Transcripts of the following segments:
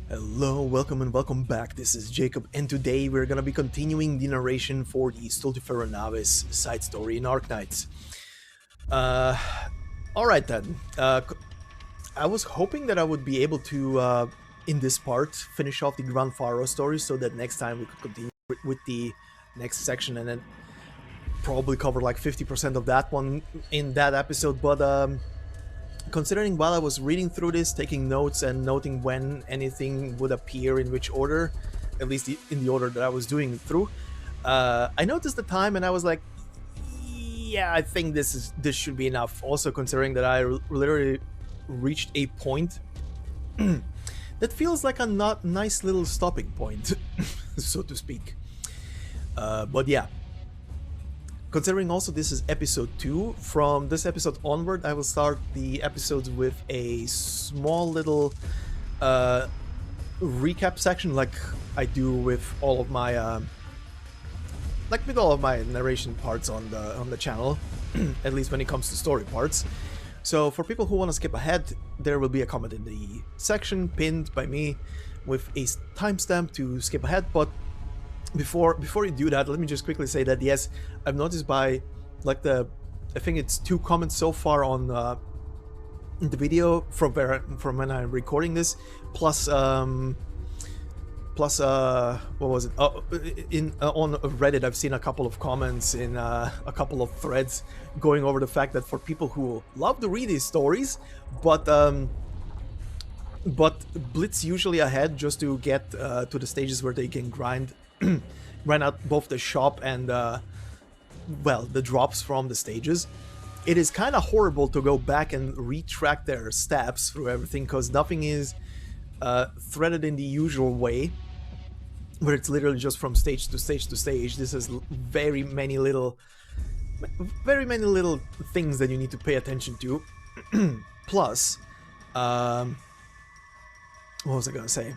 Hello, welcome and welcome back. This is Jacob, and today we're gonna be continuing the narration for the Stultifera Navis side story in Arknights. Uh, Alright then. I was hoping that I would be able to, in this part, finish off the Gran Faro story so that next time we could continue with the next section and then probably cover like 50% of that one in that episode, but considering while I was reading through this, taking notes and noting when anything would appear in which order, at least in the order that I was doing it through, I noticed the time and I was like, yeah, I think this should be enough. Also considering that I literally reached a point that feels like a not nice little stopping point, so to speak. But yeah. Considering also this is episode 2, from this episode onward I will start the episodes with a small little recap section like I do with all of my narration parts on the channel, at least when it comes to story parts. So for people who want to skip ahead, there will be a comment in the section pinned by me with a timestamp to skip ahead, but before you do that, let me just quickly say that yes, I've noticed by like I think it's 2 comments so far on in the video from when I'm recording this, plus what was it? Oh, on Reddit, I've seen a couple of comments in a couple of threads going over the fact that for people who love to read these stories, but blitz usually ahead just to get to the stages where they can grind out both the shop and well, the drops from the stages. It is kind of horrible to go back and retrack their steps through everything, because nothing is threaded in the usual way, where it's literally just from stage to stage to stage. This has very many little things that you need to pay attention to. Plus, what was I gonna say?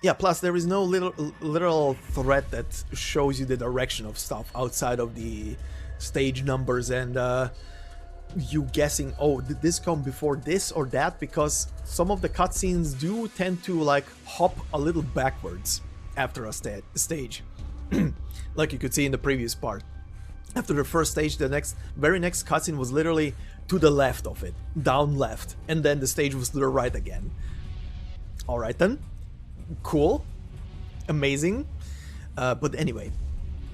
Yeah, plus there is no literal thread that shows you the direction of stuff outside of the stage numbers and you guessing, oh, did this come before this or that, because some of the cutscenes do tend to like hop a little backwards after a stage. Like you could see in the previous part. After the first stage, the very next cutscene was literally to the left of it, down left, and then the stage was to the right again. Alright then. Cool, amazing, but anyway,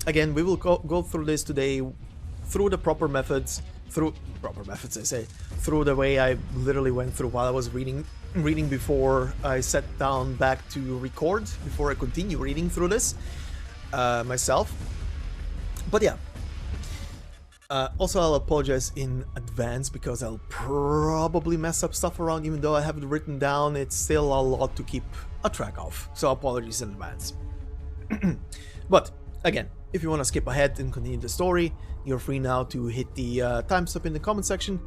again, we will go through this today through the proper methods, through the way I literally went through while I was reading before I sat down back to record, before I continue reading through this myself. But yeah, also I'll apologize in advance because I'll probably mess up stuff around. Even though I have it written down, it's still a lot to keep a track of, so apologies in advance. But again, if you want to skip ahead and continue the story, you're free now to hit the timestamp in the comment section.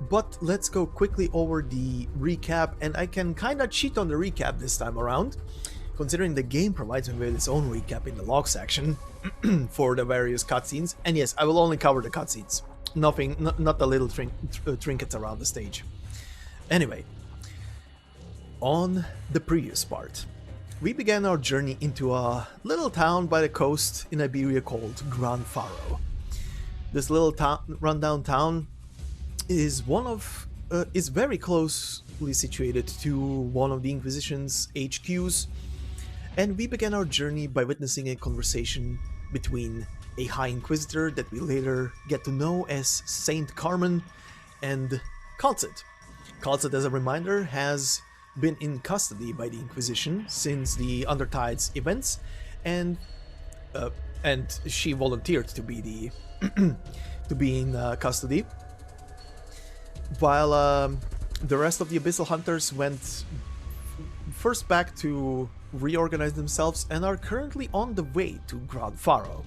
But let's go quickly over the recap, and I can kind of cheat on the recap this time around, considering the game provides me with its own recap in the log section for the various cutscenes. And yes, I will only cover the cutscenes, not the little trinkets around the stage. Anyway, on the previous part, we began our journey into a little town by the coast in Iberia called Gran Faro. This little rundown town is is very closely situated to one of the Inquisition's HQs, and we began our journey by witnessing a conversation between a High Inquisitor that we later get to know as Saint Carmen and kal'tsit. Kal'tsit, as a reminder, has been in custody by the Inquisition since the Undertides events, and she volunteered to be in custody, while the rest of the Abyssal Hunters went first back to reorganize themselves and are currently on the way to Gran Faro.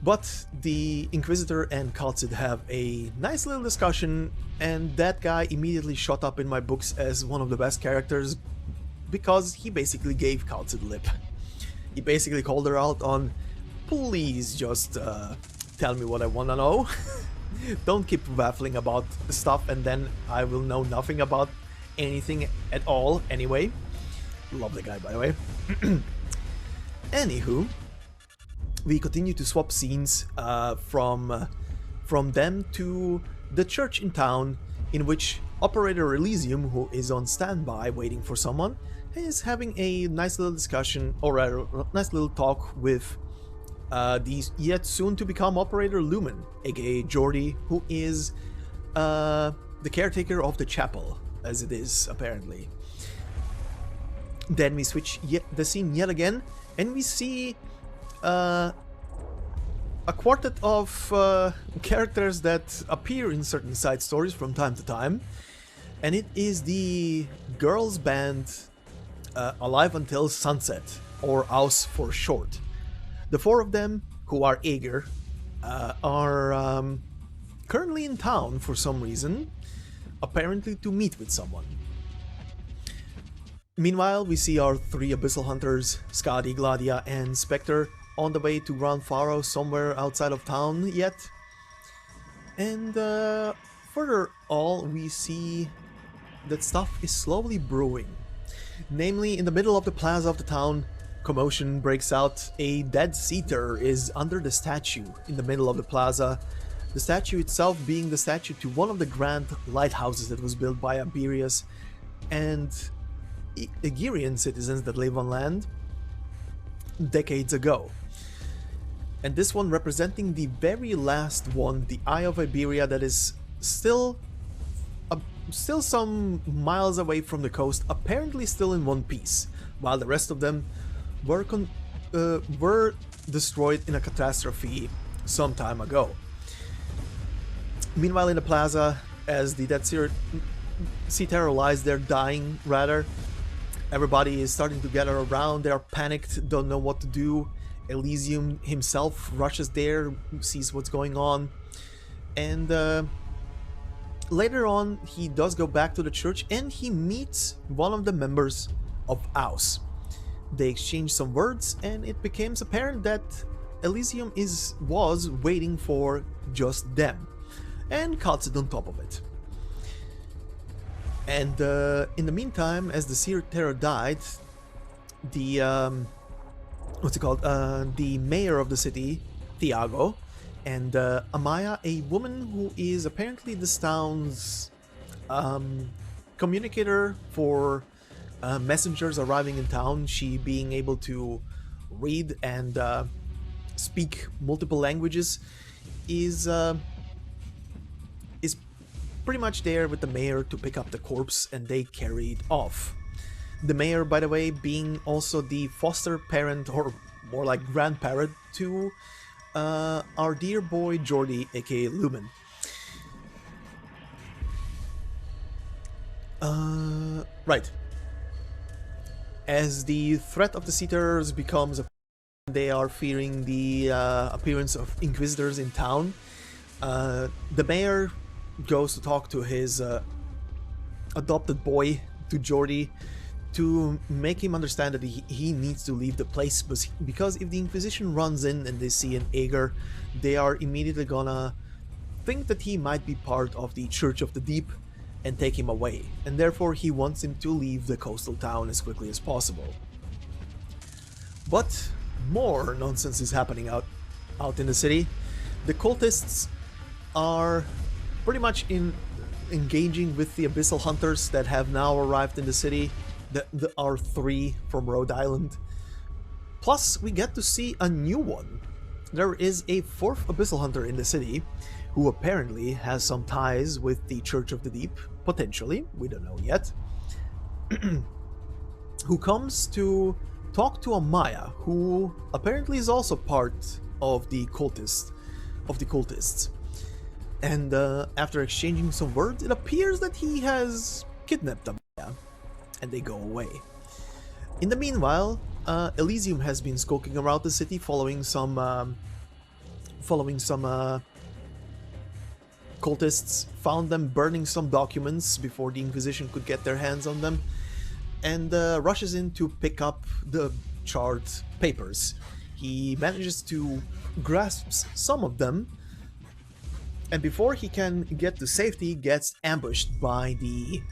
But the Inquisitor and kal'tsit have a nice little discussion, and that guy immediately shot up in my books as one of the best characters because he basically gave kal'tsit lip. He basically called her out on, please just tell me what I want to know. Don't keep waffling about stuff and then I will know nothing about anything at all anyway. Love the guy, by the way. Anywho, we continue to swap scenes from them to the church in town, in which Operator Elysium, who is on standby waiting for someone, is having a nice little discussion, or rather, nice little talk with the yet soon to become Operator Lumen, aka Jordy, who is the caretaker of the chapel, as it is apparently. Then we switch the scene yet again, and we see a quartet of characters that appear in certain side stories from time to time, and it is the girls band Alive Until Sunset, or AUS for short. The four of them, who are eager, are currently in town for some reason, apparently to meet with someone. Meanwhile, we see our three Abyssal Hunters, Skadi, Gladia, and Spectre, on the way to Gran Faro, somewhere outside of town yet. And further all, we see that stuff is slowly brewing. Namely, in the middle of the plaza of the town, commotion breaks out. A dead seater is under the statue in the middle of the plaza. The statue itself being the statue to one of the grand lighthouses that was built by Iberians and Iberian citizens that live on land decades ago. And this one representing the very last one, the Eye of Iberia, that is still some miles away from the coast, apparently still in one piece, while the rest of them were destroyed in a catastrophe some time ago. Meanwhile, in the plaza, as the dead seater lies there dying, rather, everybody is starting to gather around. They are panicked, don't know what to do. Elysium himself rushes there, sees what's going on, and later on he does go back to the church and he meets one of the members of AUS. They exchange some words, and it becomes apparent that Elysium was waiting for just them, and kal'tsit on top of it. And in the meantime, as the seater died, the the mayor of the city, Thiago, and Amaya, a woman who is apparently this town's communicator for messengers arriving in town, she being able to read and speak multiple languages, is pretty much there with the mayor to pick up the corpse, and they carry it off. The mayor, by the way, being also the foster parent, or more like grandparent, to our dear boy Jordy, aka Lumen. Right. As the threat of the seaters becomes apparent, they are fearing the appearance of inquisitors in town. The mayor goes to talk to his adopted boy, to Jordy, to make him understand that he needs to leave the place, because if the Inquisition runs in and they see an Aegir, they are immediately gonna think that he might be part of the Church of the Deep and take him away, and therefore he wants him to leave the coastal town as quickly as possible. But more nonsense is happening out in the city. The cultists are pretty much engaging with the Abyssal Hunters that have now arrived in the city. There are three from Rhode Island. Plus, we get to see a new one. There is a fourth Abyssal Hunter in the city, who apparently has some ties with the Church of the Deep, potentially, we don't know yet, who comes to talk to Amaya, who apparently is also part of the cultists. And after exchanging some words, it appears that he has kidnapped Amaya, and they go away. In the meanwhile, Elysium has been skulking around the city, following some cultists, found them burning some documents before the Inquisition could get their hands on them, and rushes in to pick up the charred papers. He manages to grasp some of them, and before he can get to safety, gets ambushed by the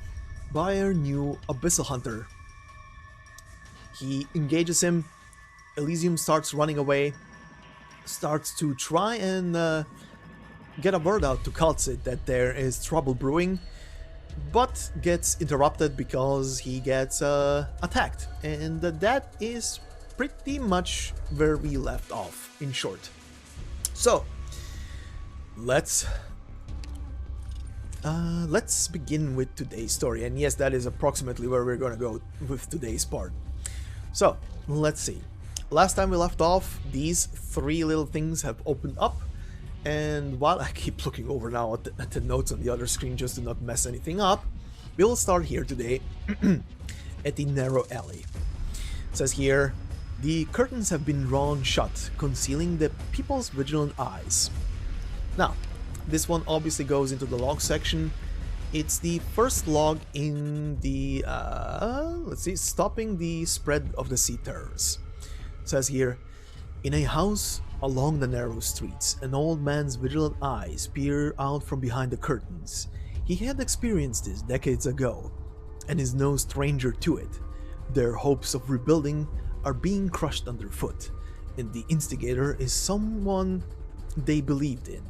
by our new Abyssal Hunter. He engages him, Elysium starts running away, starts to try and get a word out to kal'tsit that there is trouble brewing, but gets interrupted because he gets attacked. And that is pretty much where we left off, in short. So, let's begin with today's story. And yes, that is approximately where we're gonna go with today's part. So, let's see. Last time we left off, these three little things have opened up, and while I keep looking over now at the notes on the other screen just to not mess anything up, we'll start here today at the narrow alley. It says here, the curtains have been drawn shut, concealing the people's vigilant eyes. Now, this one obviously goes into the log section. It's the first log in the, let's see, stopping the spread of the sea terrors. It says here, in a house along the narrow streets, an old man's vigilant eyes peer out from behind the curtains. He had experienced this decades ago, and is no stranger to it. Their hopes of rebuilding are being crushed underfoot, and the instigator is someone they believed in.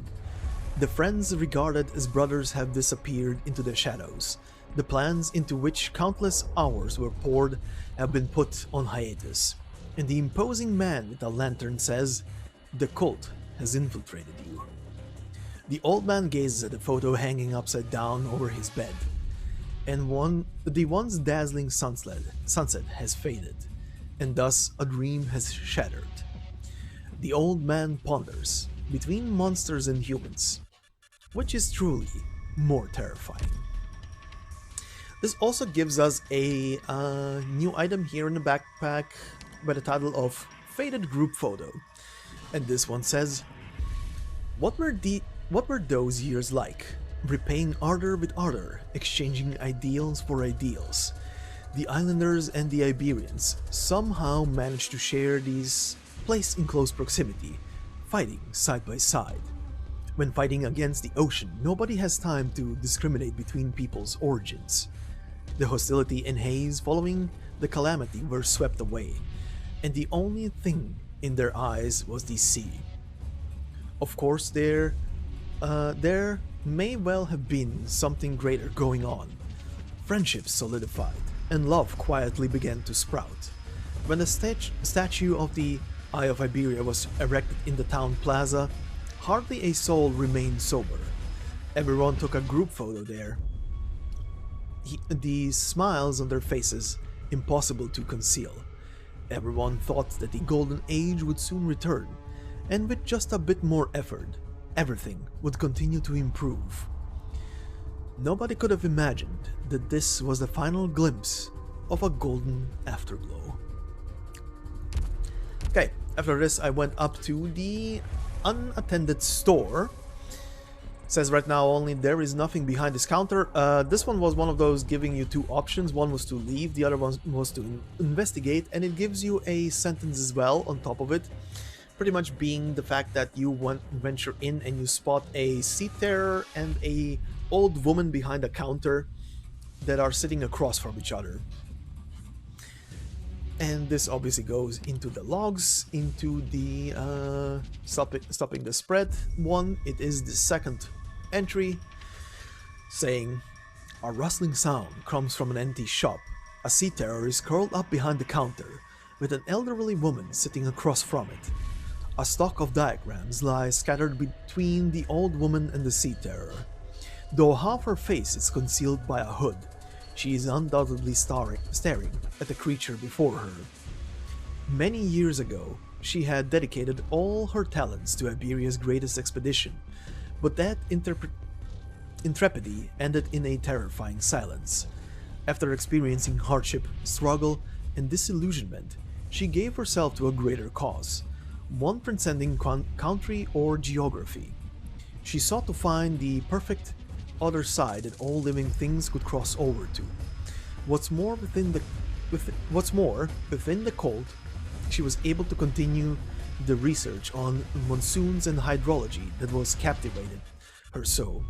The friends regarded as brothers have disappeared into the shadows. The plans into which countless hours were poured have been put on hiatus. And the imposing man with a lantern says, "The cult has infiltrated you." The old man gazes at the photo hanging upside down over his bed, and the once dazzling sunset has faded, and thus a dream has shattered. The old man ponders, between monsters and humans, which is truly more terrifying. This also gives us a new item here in the backpack by the title of Faded Group Photo. And this one says, What were those years like? Repaying ardor with ardor, exchanging ideals for ideals. The islanders and the Iberians somehow managed to share these placed in close proximity, fighting side by side. When fighting against the ocean, nobody has time to discriminate between people's origins. The hostility and haze following the calamity were swept away, and the only thing in their eyes was the sea. Of course, there may well have been something greater going on. Friendships solidified, and love quietly began to sprout. When the statue of the Eye of Iberia was erected in the town plaza, hardly a soul remained sober. Everyone took a group photo there. The smiles on their faces, impossible to conceal. Everyone thought that the golden age would soon return, and with just a bit more effort, everything would continue to improve. Nobody could have imagined that this was the final glimpse of a golden afterglow. Okay, after this I went up to the unattended store. It says right now only there is nothing behind this counter. This one was one of those giving you two options. One was to leave, the other one was to investigate, and it gives you a sentence as well on top of it. Pretty much being the fact that you venture in and you spot a sea terror and a old woman behind a counter that are sitting across from each other. And this obviously goes into the logs, into the stopping the spread one. It is the second entry, saying, a rustling sound comes from an empty shop. A sea terror is curled up behind the counter, with an elderly woman sitting across from it. A stock of diagrams lies scattered between the old woman and the sea terror. Though half her face is concealed by a hood, she is undoubtedly staring at the creature before her. Many years ago, she had dedicated all her talents to Iberia's greatest expedition, but that intrepidity ended in a terrifying silence. After experiencing hardship, struggle, and disillusionment, she gave herself to a greater cause, one transcending country or geography. She sought to find the perfect other side that all living things could cross over to. What's more, within the cult, she was able to continue the research on monsoons and hydrology that was captivated her so.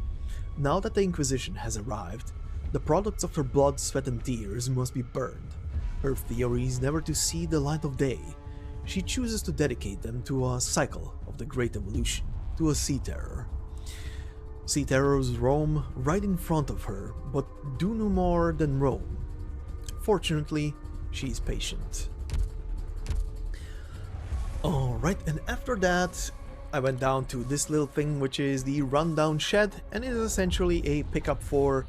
Now that the Inquisition has arrived, The products of her blood, sweat and tears must be burned. Her theories never to see the light of day. She chooses to dedicate them to a cycle of the Great Evolution, to a sea terror. Sea terrors roam right in front of her, but do no more than roam. Fortunately, she is patient. Alright, and after that, I went down to this little thing, which is the rundown shed, and it is essentially a pickup for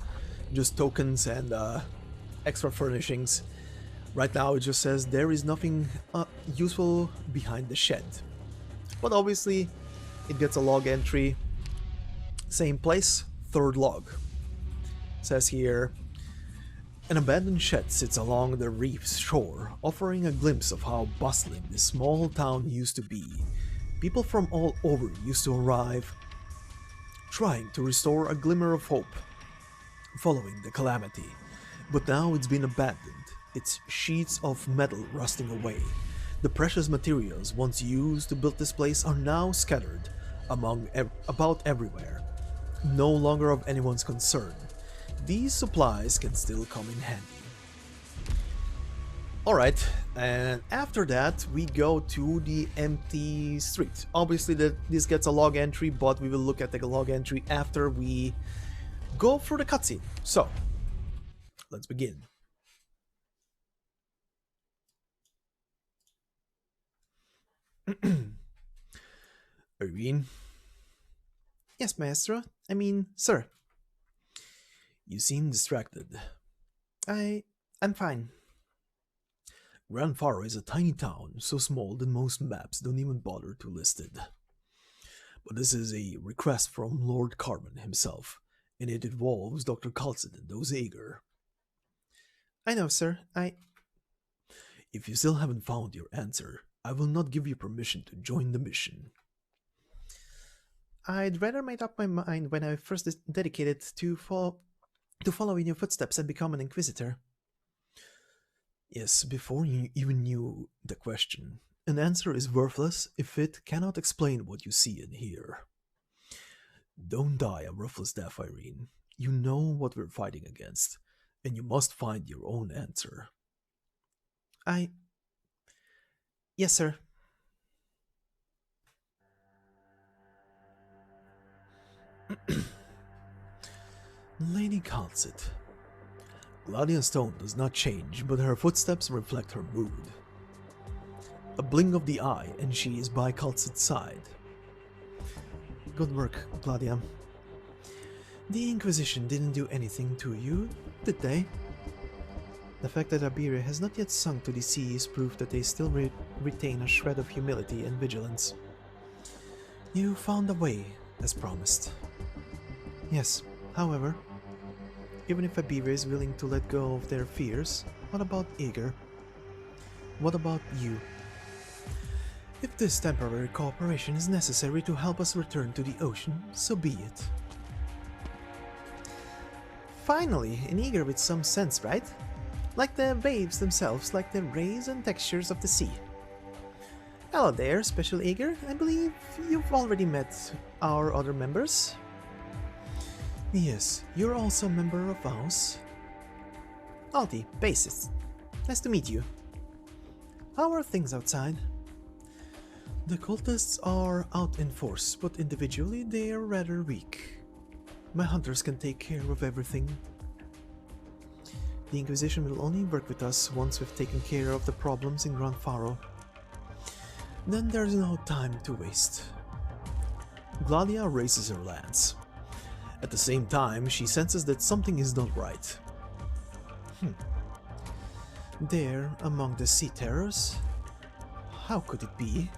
just tokens and extra furnishings. Right now it just says there is nothing useful behind the shed. But obviously, it gets a log entry. Same place, third log. It says here, an abandoned shed sits along the reef's shore, offering a glimpse of how bustling this small town used to be. People from all over used to arrive, trying to restore a glimmer of hope following the calamity. But now it's been abandoned, its sheets of metal rusting away. The precious materials once used to build this place are now scattered about everywhere, no longer of anyone's concern. These supplies can still come in handy. Alright, and after that we go to the empty street. Obviously this gets a log entry, but we will look at the log entry after we go through the cutscene. So, let's begin. Irene? Yes, maestro. I mean, sir. You seem distracted. I'm fine. Gran Faro is a tiny town, so small that most maps don't even bother to list it. But this is a request from Lord Carmen himself, and it involves Dr. kal'tsit and those eager. I know, sir. If you still haven't found your answer, I will not give you permission to join the mission. I'd rather made up my mind when I first dedicated to follow in your footsteps and become an inquisitor. Yes, before you even knew the question. An answer is worthless if it cannot explain what you see and hear. Don't die a ruthless death, Irene. You know what we're fighting against, and you must find your own answer. Yes, sir. Lady kal'tsit. Gladia's tone does not change, but her footsteps reflect her mood. A blink of the eye, and she is by kal'tsit's side. Good work, Gladia. The Inquisition didn't do anything to you, did they? The fact that Iberian has not yet sunk to the sea is proof that they still retain a shred of humility and vigilance. You found a way, as promised. Yes, however, even if Iberian is willing to let go of their fears, what about Eager? What about you? If this temporary cooperation is necessary to help us return to the ocean, so be it. Finally, an Eager with some sense, right? Like the waves themselves, like the rays and textures of the sea. Hello there, Special Eager. I believe you've already met our other members. Yes, you're also a member of ours. Alti, bassist. Nice to meet you. How are things outside? The cultists are out in force, but individually they are rather weak. My hunters can take care of everything. The Inquisition will only work with us once we've taken care of the problems in Gran Faro. Then there's no time to waste. Gladia raises her lance. At the same time, she senses that something is not right. There, among the sea terrors? How could it be?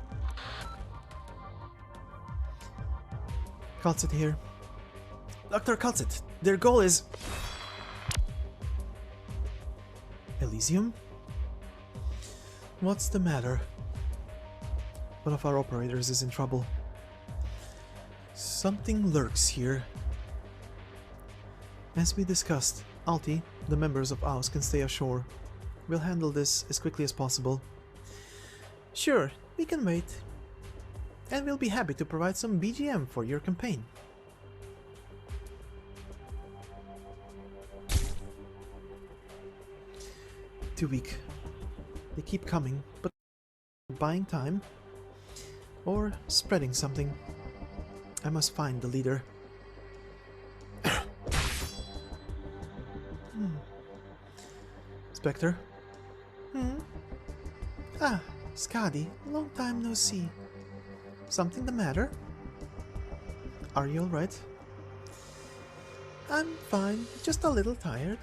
kal'tsit here. Dr. kal'tsit, their goal is... Elysium? What's the matter? One of our operators is in trouble. Something lurks here. As we discussed, Alti, the members of OUS can stay ashore. We'll handle this as quickly as possible. Sure, we can wait. And we'll be happy to provide some BGM for your campaign. Too weak. They keep coming, but buying time. Or spreading something. I must find the leader. Spectre? Ah, Skadi, long time no see. Something the matter? Are you alright? I'm fine, just a little tired.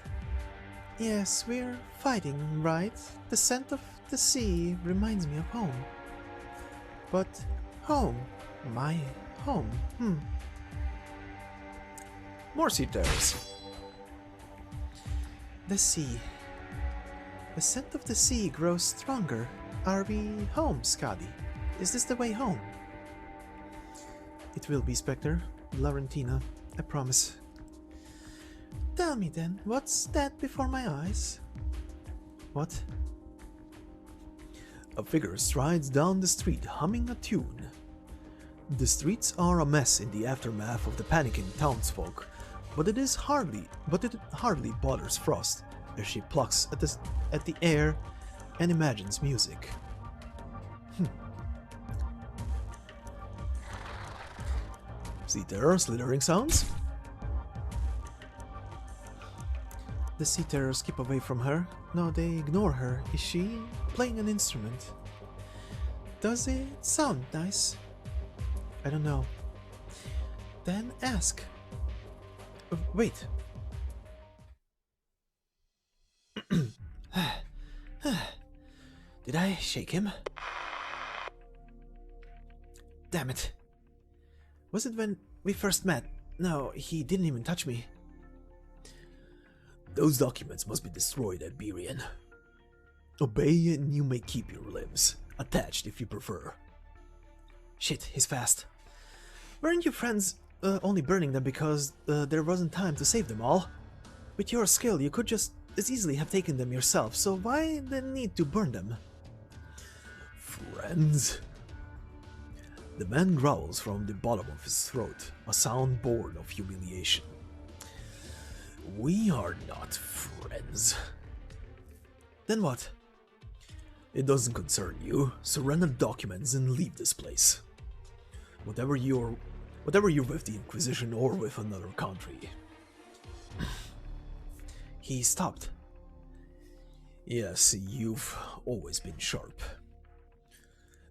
Yes, we're fighting, right? The scent of the sea reminds me of home. But home? My home? More sea terrors. The sea. The scent of the sea grows stronger. Are we home, Skadi? Is this the way home? It will be, Spectre. Laurentina, I promise. Tell me then, what's that before my eyes? What? A figure strides down the street, humming a tune. The streets are a mess in the aftermath of the panicking townsfolk, but it hardly bothers Frost as she plucks at the air and imagines music. See there, slithering sounds? The sea terrors keep away from her. No, they ignore her. Is she playing an instrument? Does it sound nice? I don't know. Then ask. Wait. Did I shake him? Damn it. Was it when we first met? No, he didn't even touch me. Those documents must be destroyed, Iberian. Obey and you may keep your limbs. Attached if you prefer. Shit, he's fast. Weren't you friends only burning them because there wasn't time to save them all? With your skill, you could just as easily have taken them yourself, so why the need to burn them? Friends? The man growls from the bottom of his throat, a sound born of humiliation. We are not friends. Then what? It doesn't concern you. Surrender documents and leave this place. Whatever you're with the Inquisition or with another country. He stopped. Yes, you've always been sharp.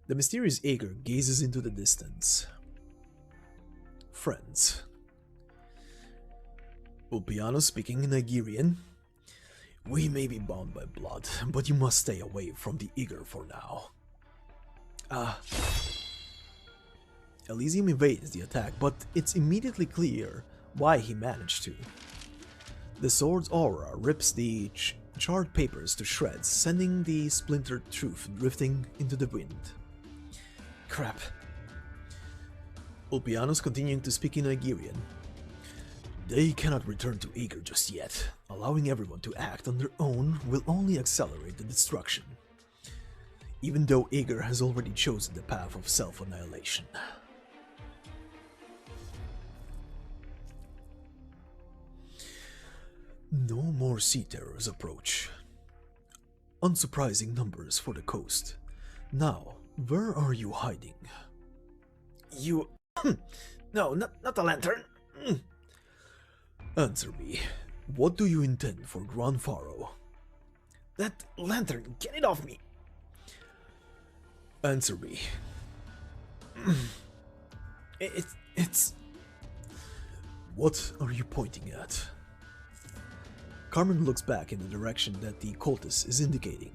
The mysterious Aegir gazes into the distance. Friends. Ulpiano speaking in Iberian. We may be bound by blood, but you must stay away from the Aegir for now. Elysium evades the attack, but it's immediately clear why he managed to. The sword's aura rips the charred papers to shreds, sending the splintered truth drifting into the wind. Crap. Ulpiano's continuing to speak in Iberian. They cannot return to Aegir just yet. Allowing everyone to act on their own will only accelerate the destruction. Even though Aegir has already chosen the path of self-annihilation. No more sea terrors approach. Unsurprising numbers for the coast. Now, where are you hiding? You... No, not the lantern. Answer me. What do you intend for Gran Faro? That lantern, get it off me! Answer me. It's... What are you pointing at? Carmen looks back in the direction that the cultist is indicating.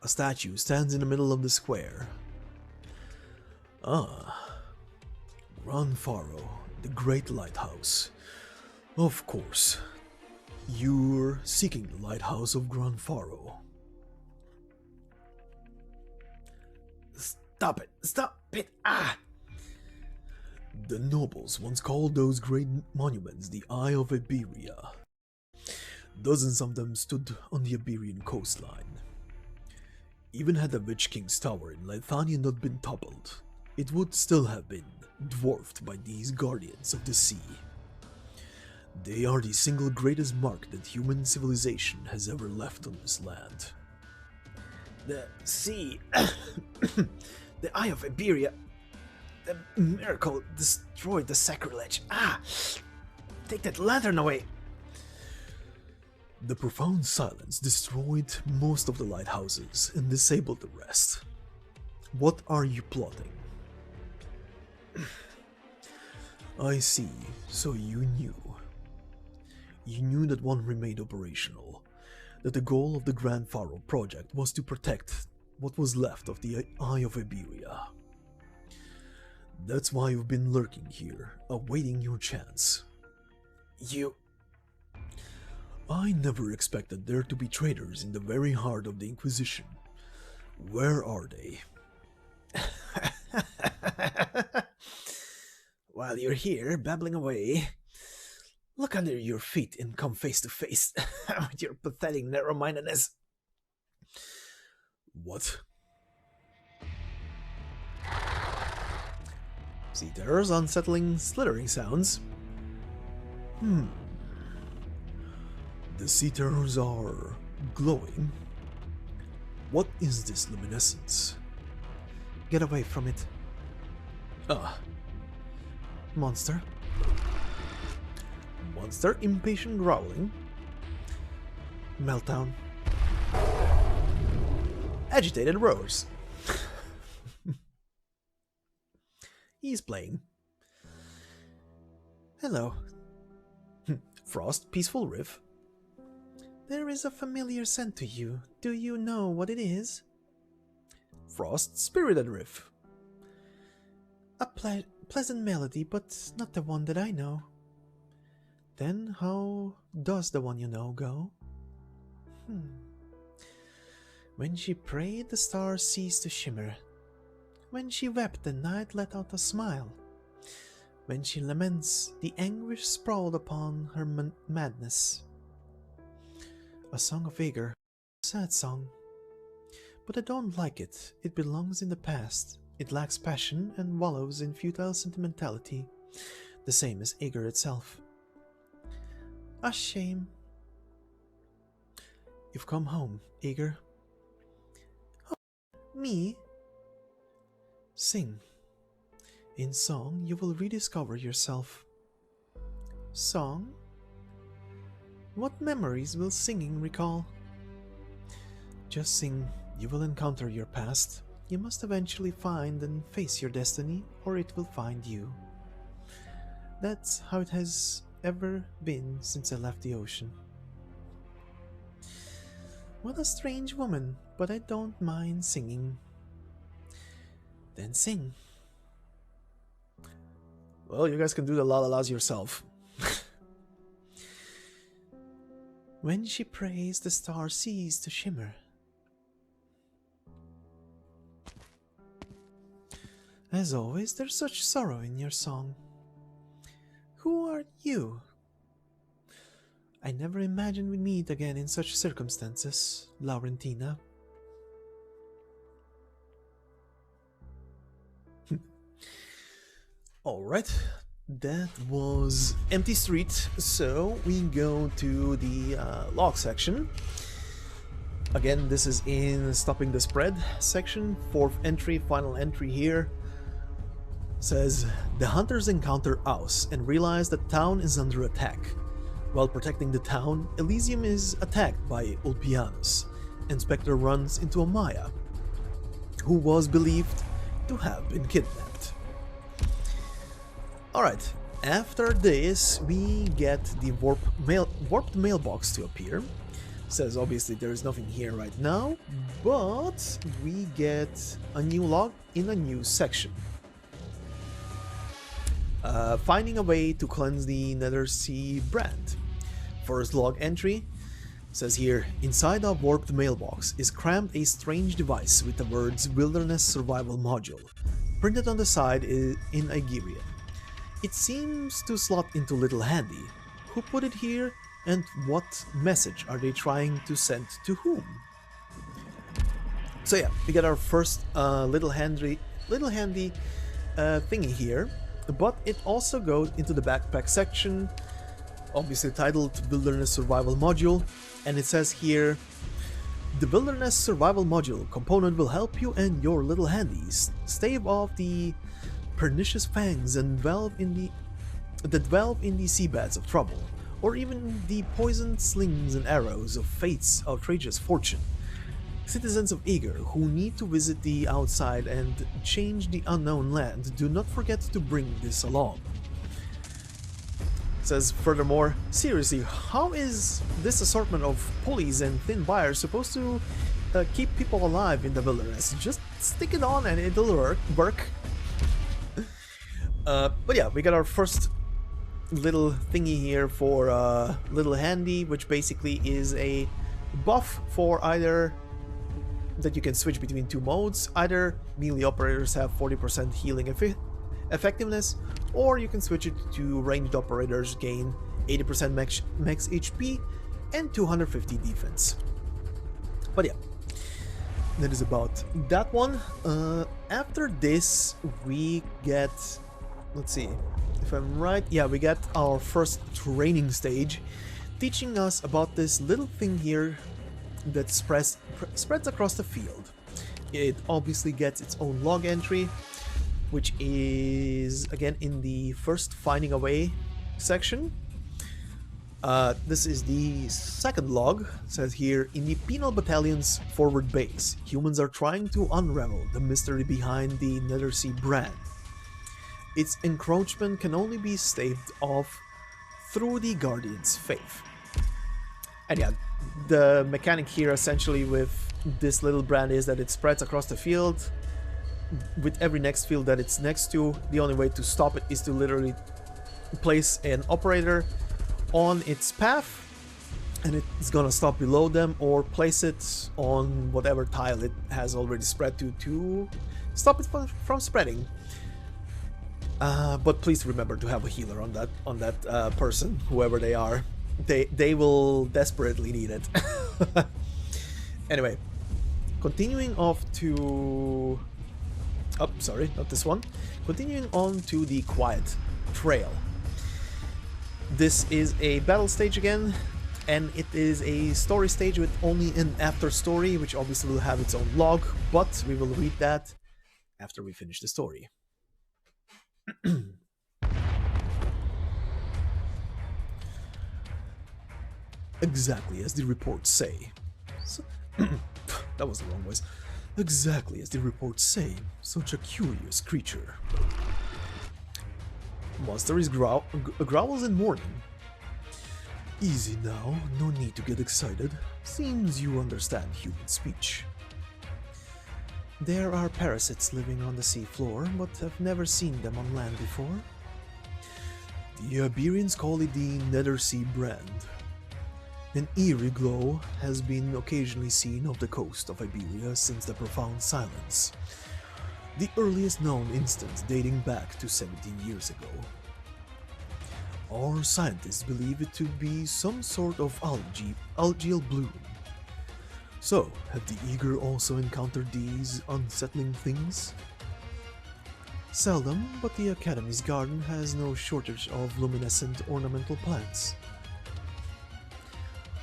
A statue stands in the middle of the square. Ah, Gran Faro, the great lighthouse. Of course. You're seeking the lighthouse of Gran Faro. Stop it! Stop it! Ah! The nobles once called those great monuments the Eye of Iberia. Dozens of them stood on the Iberian coastline. Even had the Witch King's tower in Lithania not been toppled, it would still have been dwarfed by these guardians of the sea. They are the single greatest mark that human civilization has ever left on this land. The sea, the Eye of Iberia, the miracle destroyed the sacrilege. Take that lantern away! The profound silence destroyed most of the lighthouses and disabled the rest. What are you plotting? I see, so you knew. You knew that one remained operational, that the goal of the Gran Faro project was to protect what was left of the Eye of Iberia. That's why you've been lurking here, awaiting your chance. I never expected there to be traitors in the very heart of the Inquisition. Where are they? While you're here, babbling away, look under your feet and come face to face with your pathetic narrow-mindedness. What? Sea terrors, unsettling, slithering sounds. The sea terrors are glowing. What is this luminescence? Get away from it. Monster. Monster, impatient growling. Meltdown. Agitated roars. He's playing. Hello. Frost, peaceful riff. There is a familiar scent to you. Do you know what it is? Frost, spirited riff. A pleasant melody, but not the one that I know. Then how does the one you know go? When she prayed, the stars ceased to shimmer. When she wept, the night let out a smile. When she laments, the anguish sprawled upon her madness. A song of vigor, a sad song. But I don't like it. It belongs in the past. It lacks passion and wallows in futile sentimentality, the same as Ager itself. A shame. You've come home, Ager. Oh, me? Sing. In song, you will rediscover yourself. Song? What memories will singing recall? Just sing. You will encounter your past. You must eventually find and face your destiny, or it will find you. That's how it has ever been since I left the ocean. What a strange woman, but I don't mind singing. Then sing. Well, you guys can do the la-la-las yourself. When she prays, the stars cease to shimmer. As always, there's such sorrow in your song. Who are you? I never imagined we'd meet again in such circumstances, Laurentina. Alright, that was Empty Street, so we go to the log section. Again, this is in Stopping the Spread section, 4th entry, final entry here. Says, the hunters encounter Aus and realize that town is under attack. While protecting the town, Elysium is attacked by Ulpianus, and Spectre runs into Amaya, who was believed to have been kidnapped. Alright, after this we get the warped mailbox to appear. Says obviously there is nothing here right now, but we get a new log in a new section. Finding a way to cleanse the Nethersea brand. First log entry says here, inside a warped mailbox is crammed a strange device with the words Wilderness Survival Module, printed on the side in Iberian. It seems to slot into Little Handy. Who put it here, and what message are they trying to send to whom? So yeah, we get our first Little Handy thingy here. but it also goes into the backpack section, obviously titled Wilderness Survival Module, and it says here, the Wilderness Survival Module component will help you and your little handies stave off the pernicious fangs and dwell in the seabeds of trouble, or even the poisoned slings and arrows of fate's outrageous fortune. Citizens of Eager who need to visit the outside and change the unknown land, do not forget to bring this along. It says furthermore, seriously, how is this assortment of pulleys and thin wires supposed to keep people alive in the wilderness? Just stick it on and it'll work. But yeah, we got our first little thingy here for Little Handy, which basically is a buff for either that you can switch between two modes. Either melee operators have 40% healing effectiveness, or you can switch it to ranged operators gain 80% max HP and 250 defense. But yeah, that is about that one. After this we get, let's see if I'm right, yeah, we get our first training stage, teaching us about this little thing here that spreads across the field. It obviously gets its own log entry, which is again in the first Finding a Way section. This is the second log. It says here, in the Penal Battalion's forward base, humans are trying to unravel the mystery behind the Nethersea brand. Its encroachment can only be staved off through the Guardian's faith. And yeah, the mechanic here essentially with this little brand is that it spreads across the field. With every next field that it's next to, the only way to stop it is to literally place an operator on its path, and it's gonna stop below them, or place it on whatever tile it has already spread to stop it from spreading. But please remember to have a healer on that person, whoever they are. They will desperately need it. Anyway, continuing off to... Oh, sorry, not this one. Continuing on to the Quiet Trail. This is a battle stage again, and it is a story stage with only an after story, which obviously will have its own log, but we will read that after we finish the story. Exactly as the reports say. That was the wrong voice. Exactly as the reports say, such a curious creature. Monster is growls in mourning. Easy now, no need to get excited. Seems you understand human speech. There are parasites living on the seafloor, but I've never seen them on land before. The Iberians call it the Nethersea brand. An eerie glow has been occasionally seen off the coast of Iberia since the Profound Silence, the earliest known instance dating back to 17 years ago. Our scientists believe it to be some sort of algal bloom. So, have the Eager also encountered these unsettling things? Seldom, but the Academy's garden has no shortage of luminescent ornamental plants.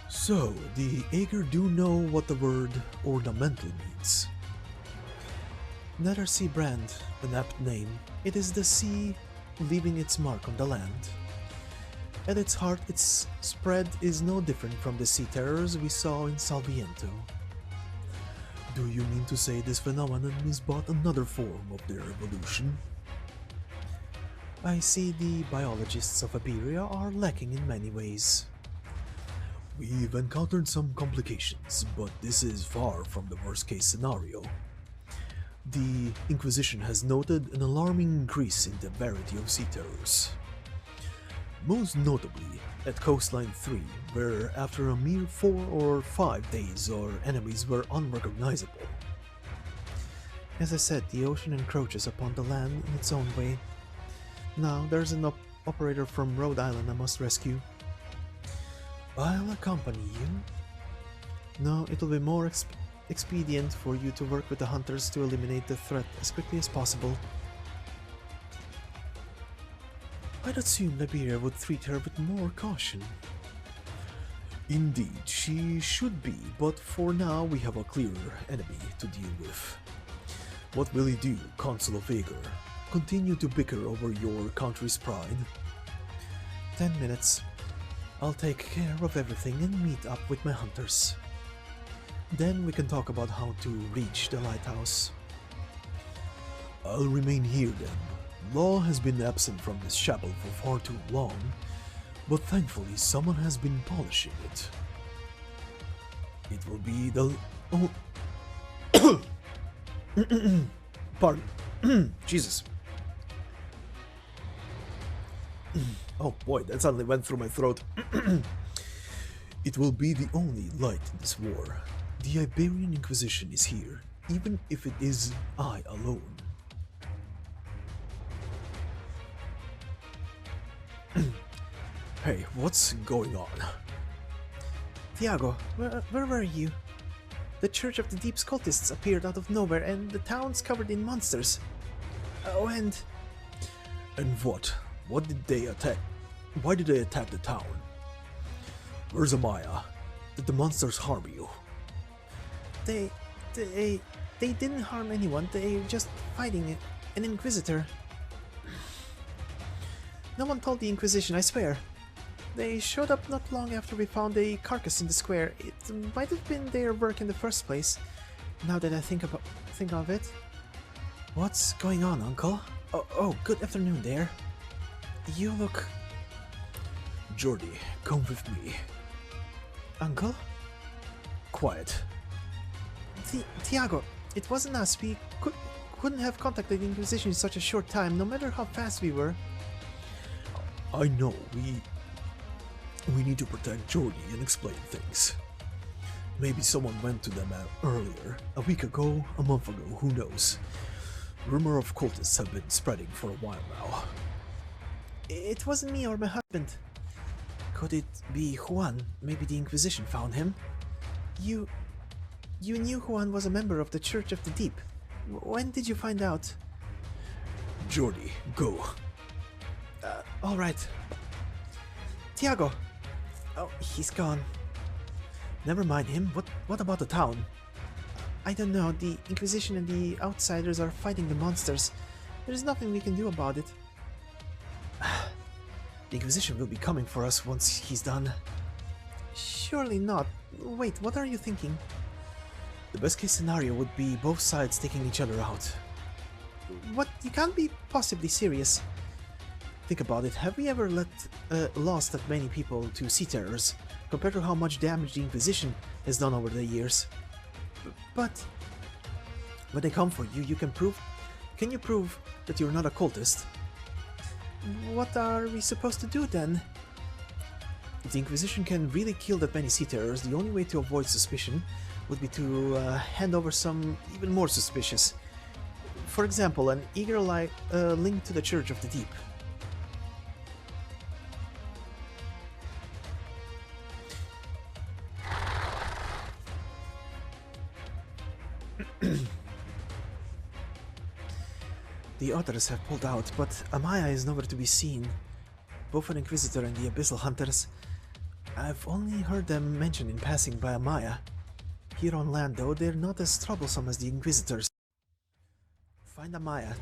So, the Eager do know what the word ornamental means. Nethersea brand, an apt name. It is the sea leaving its mark on the land. At its heart, its spread is no different from the sea terrors we saw in Salviento. Do you mean to say this phenomenon is but another form of their evolution? I see the biologists of Iberia are lacking in many ways. We've encountered some complications, but this is far from the worst-case scenario. The Inquisition has noted an alarming increase in the severity of sea terrors. Most notably at Coastline 3, where after a mere 4 or 5 days our enemies were unrecognizable. As I said, the ocean encroaches upon the land in its own way. Now there's an operator from Rhode Island I must rescue. I'll accompany you. No, it'll be more expedient for you to work with the hunters to eliminate the threat as quickly as possible. I'd assume Liberia would treat her with more caution. Indeed, she should be, but for now we have a clearer enemy to deal with. What will you do, Consul of Aegir? Continue to bicker over your country's pride? 10 minutes. I'll take care of everything and meet up with my hunters. Then we can talk about how to reach the lighthouse. I'll remain here then. Law has been absent from this chapel for far too long, but thankfully someone has been polishing it. It will be the... Oh... Pardon. Jesus. Oh boy, that suddenly went through my throat. It will be the only light in this war. The Iberian Inquisition is here, even if it is I alone. Hey, what's going on? Tiago, where were you? The Church of the Deep's cultists appeared out of nowhere and the town's covered in monsters. Oh, and... And what? What did they attack? Why did they attack the town? Where's Amaya? Did the monsters harm you? They didn't harm anyone, they just fighting an Inquisitor. No one told the Inquisition, I swear. They showed up not long after we found a carcass in the square. It might have been their work in the first place, now that I think of it. What's going on, Uncle? Oh, good afternoon there. You look... Jordi, come with me. Uncle? Quiet. Tiago, it wasn't us. We couldn't have contacted the Inquisition in such a short time, no matter how fast we were. I know, we need to protect Jordi and explain things. Maybe someone went to them earlier, a week ago, a month ago, who knows. Rumor of cultists have been spreading for a while now. It wasn't me or my husband. Could it be Juan? Maybe the Inquisition found him? You knew Juan was a member of the Church of the Deep. When did you find out? Jordi, go. Alright. Tiago! Oh, he's gone. Never mind him. What about the town? I don't know. The Inquisition and the outsiders are fighting the monsters. There's nothing we can do about it. The Inquisition will be coming for us once he's done. Surely not. Wait, what are you thinking? The best case scenario would be both sides taking each other out. What? You can't be possibly serious. Think about it. Have we ever lost that many people to sea terrors, compared to how much damage the Inquisition has done over the years? But when they come for you, you can prove... Can you prove that you're not a cultist? What are we supposed to do then? If the Inquisition can really kill that many sea terrors, the only way to avoid suspicion would be to hand over some even more suspicious. For example, an eager link to the Church of the Deep. The others have pulled out, but Amaya is nowhere to be seen. Both an Inquisitor and the Abyssal Hunters. I've only heard them mentioned in passing by Amaya. Here on land, though, they're not as troublesome as the Inquisitors. Find Amaya,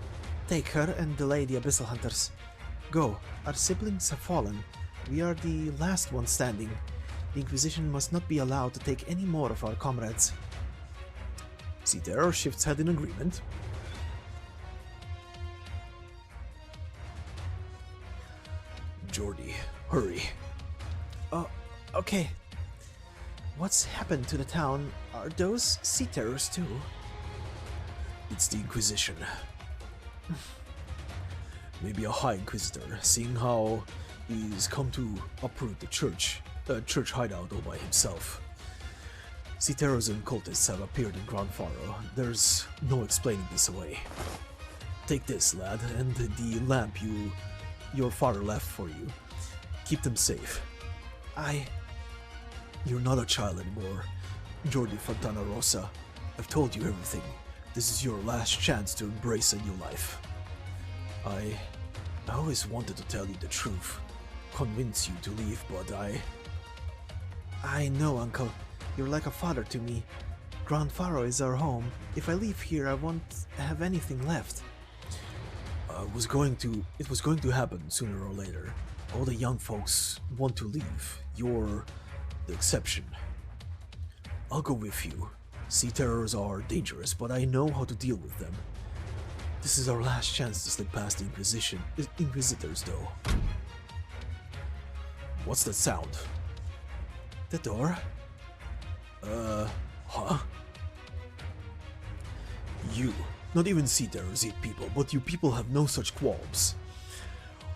take her, and delay the Abyssal Hunters. Go, our siblings have fallen. We are the last ones standing. The Inquisition must not be allowed to take any more of our comrades. Sea Terror shifts head in agreement. Jordi, hurry. Okay. What's happened to the town? Are those sea terrors too? It's the Inquisition. Maybe a High Inquisitor, seeing how he's come to uproot the church hideout all by himself. Sea terrors and cultists have appeared in Gran Faro. There's no explaining this away. Take this, lad, and the lamp your father left for you. Keep them safe. You're not a child anymore, Jordi Fontana Rosa. I've told you everything. This is your last chance to embrace a new life. I always wanted to tell you the truth, convince you to leave, but I know, Uncle. You're like a father to me. Gran Faro is our home. If I leave here, I won't have anything left. It was going to happen sooner or later. All the young folks want to leave. You're the exception. I'll go with you. Sea terrors are dangerous, but I know how to deal with them. This is our last chance to slip past the Inquisitors, though. What's that sound? The door? Huh? You. Not even sea terrors eat people, but you people have no such qualms.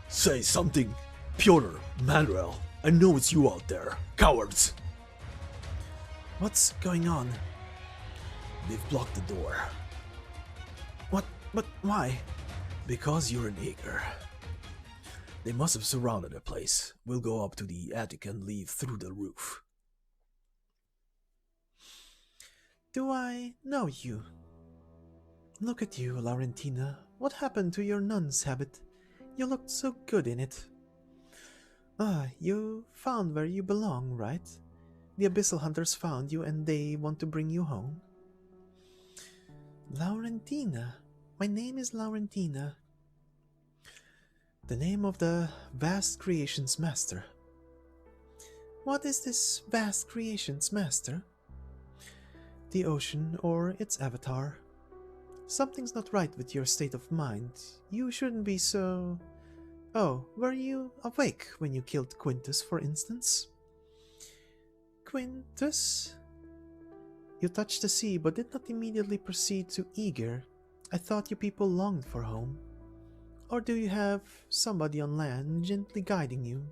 Say something. Piotr, Manuel, I know it's you out there. Cowards! What's going on? They've blocked the door. What? But why? Because you're an eager. They must have surrounded the place. We'll go up to the attic and leave through the roof. Do I know you? Look at you, Laurentina. What happened to your nun's habit? You looked so good in it. Ah, you found where you belong, right? The Abyssal Hunters found you and they want to bring you home. Laurentina. My name is Laurentina. The name of the vast creation's master. What is this vast creation's master? The ocean or its avatar. Something's not right with your state of mind. You shouldn't be so... Oh, were you awake when you killed Quintus, for instance? Quintus? You touched the sea but did not immediately proceed to Eager. I thought you people longed for home. Or do you have somebody on land gently guiding you?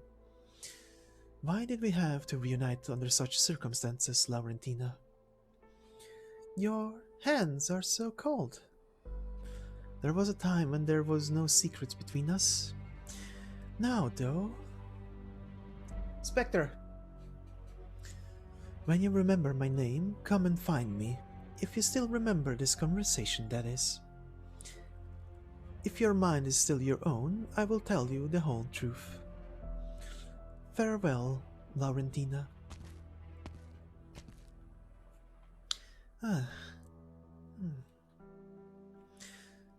Why did we have to reunite under such circumstances, Laurentina? Your hands are so cold. There was a time when there was no secrets between us. Now, though... Spectre! When you remember my name, come and find me. If you still remember this conversation, that is. If your mind is still your own, I will tell you the whole truth. Farewell, Laurentina.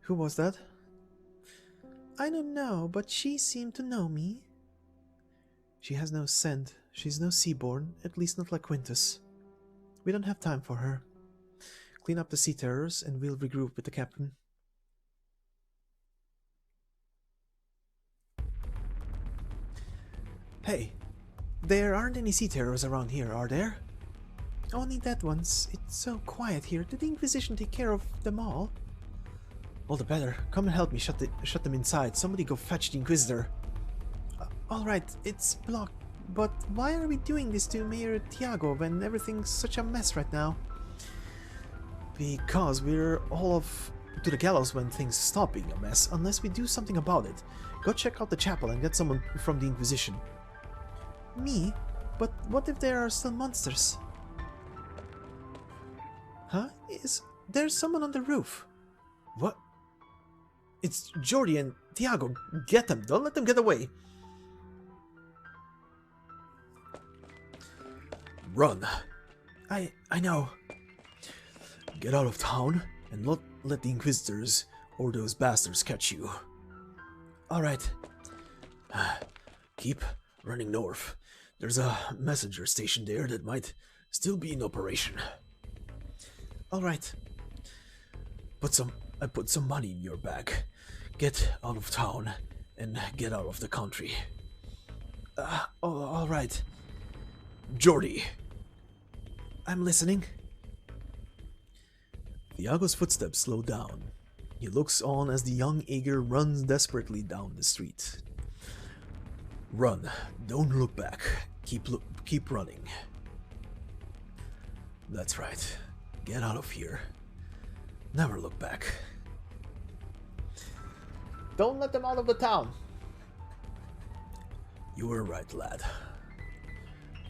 Who was that? I don't know, but she seemed to know me. She has no scent. She's no seaborn, at least not like Quintus. We don't have time for her. Clean up the sea terrors and we'll regroup with the captain. Hey, there aren't any sea terrors around here, are there? Only dead ones. It's so quiet here. Did the Inquisition take care of them all? All the better. Come and help me shut them inside. Somebody go fetch the Inquisitor. Alright, it's blocked. But why are we doing this to Mayor Tiago when everything's such a mess right now? Because we're all off to the gallows when things stop being a mess, unless we do something about it. Go check out the chapel and get someone from the Inquisition. Me? But what if there are still monsters? Huh? There's someone on the roof. What? It's Jordi and Tiago. Get them. Don't let them get away. Run. I know. Get out of town and not let the Inquisitors or those bastards catch you. Alright. Keep running north. There's a messenger station there that might still be in operation. Alright. I put some money in your bag. Get out of town and get out of the country. Alright. Jordi. I'm listening. Tiago's footsteps slow down. He looks on as the young Aegir runs desperately down the street. Run. Don't look back. Keep running. That's right. Get out of here. Never look back. Don't let them out of the town. You were right, lad.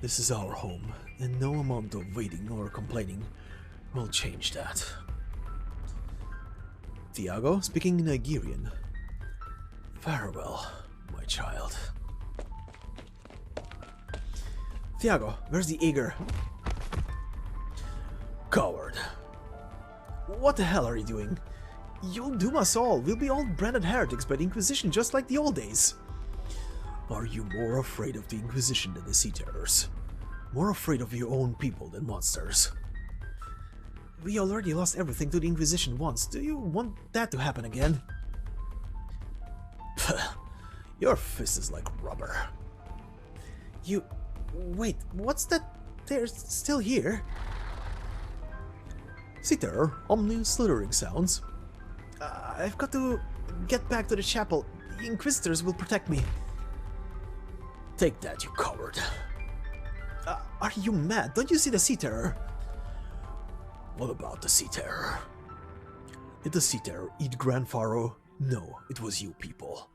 This is our home, and no amount of waiting or complaining will change that. Tiago, speaking in Iberian. Farewell, my child. Thiago, where's the eager? Coward. What the hell are you doing? You'll doom us all. We'll be all branded heretics by the Inquisition just like the old days. Are you more afraid of the Inquisition than the Sea Terrors? More afraid of your own people than monsters? We already lost everything to the Inquisition once. Do you want that to happen again? Your fist is like rubber. You... Wait, what's that? They're still here? Sea Terror, ominous slithering sounds. I've got to get back to the chapel. The Inquisitors will protect me. Take that, you coward. Are you mad? Don't you see the Sea Terror? What about the Sea Terror? Did the Sea Terror eat Gran Faro? No, it was you people.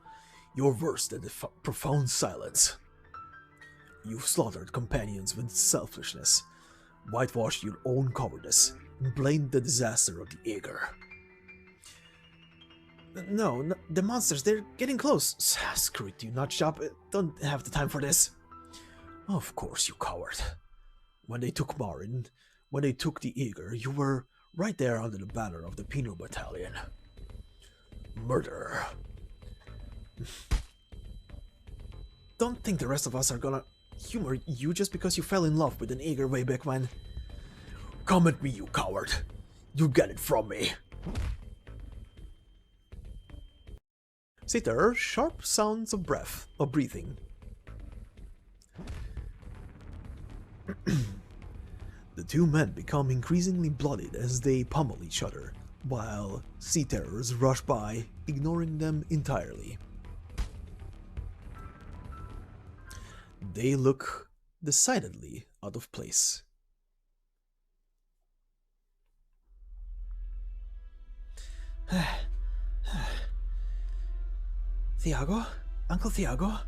You're worse than the profound silence. You've slaughtered companions with selfishness, whitewashed your own cowardice, and blamed the disaster of the Aegir. No, the monsters, they're getting close. Screw it, you nutjob. Don't have the time for this. Of course, you coward. When they took Marin, when they took the Aegir, you were right there under the banner of the Penal Battalion. Murderer. Don't think the rest of us are gonna humor you just because you fell in love with an Aegir way back when. Come at me, you coward. You get it from me. Sea Terror, sharp sounds of breathing. The two men become increasingly bloodied as they pummel each other, while Sea Terrors rush by, ignoring them entirely. They look decidedly out of place. Thiago? Uncle Thiago?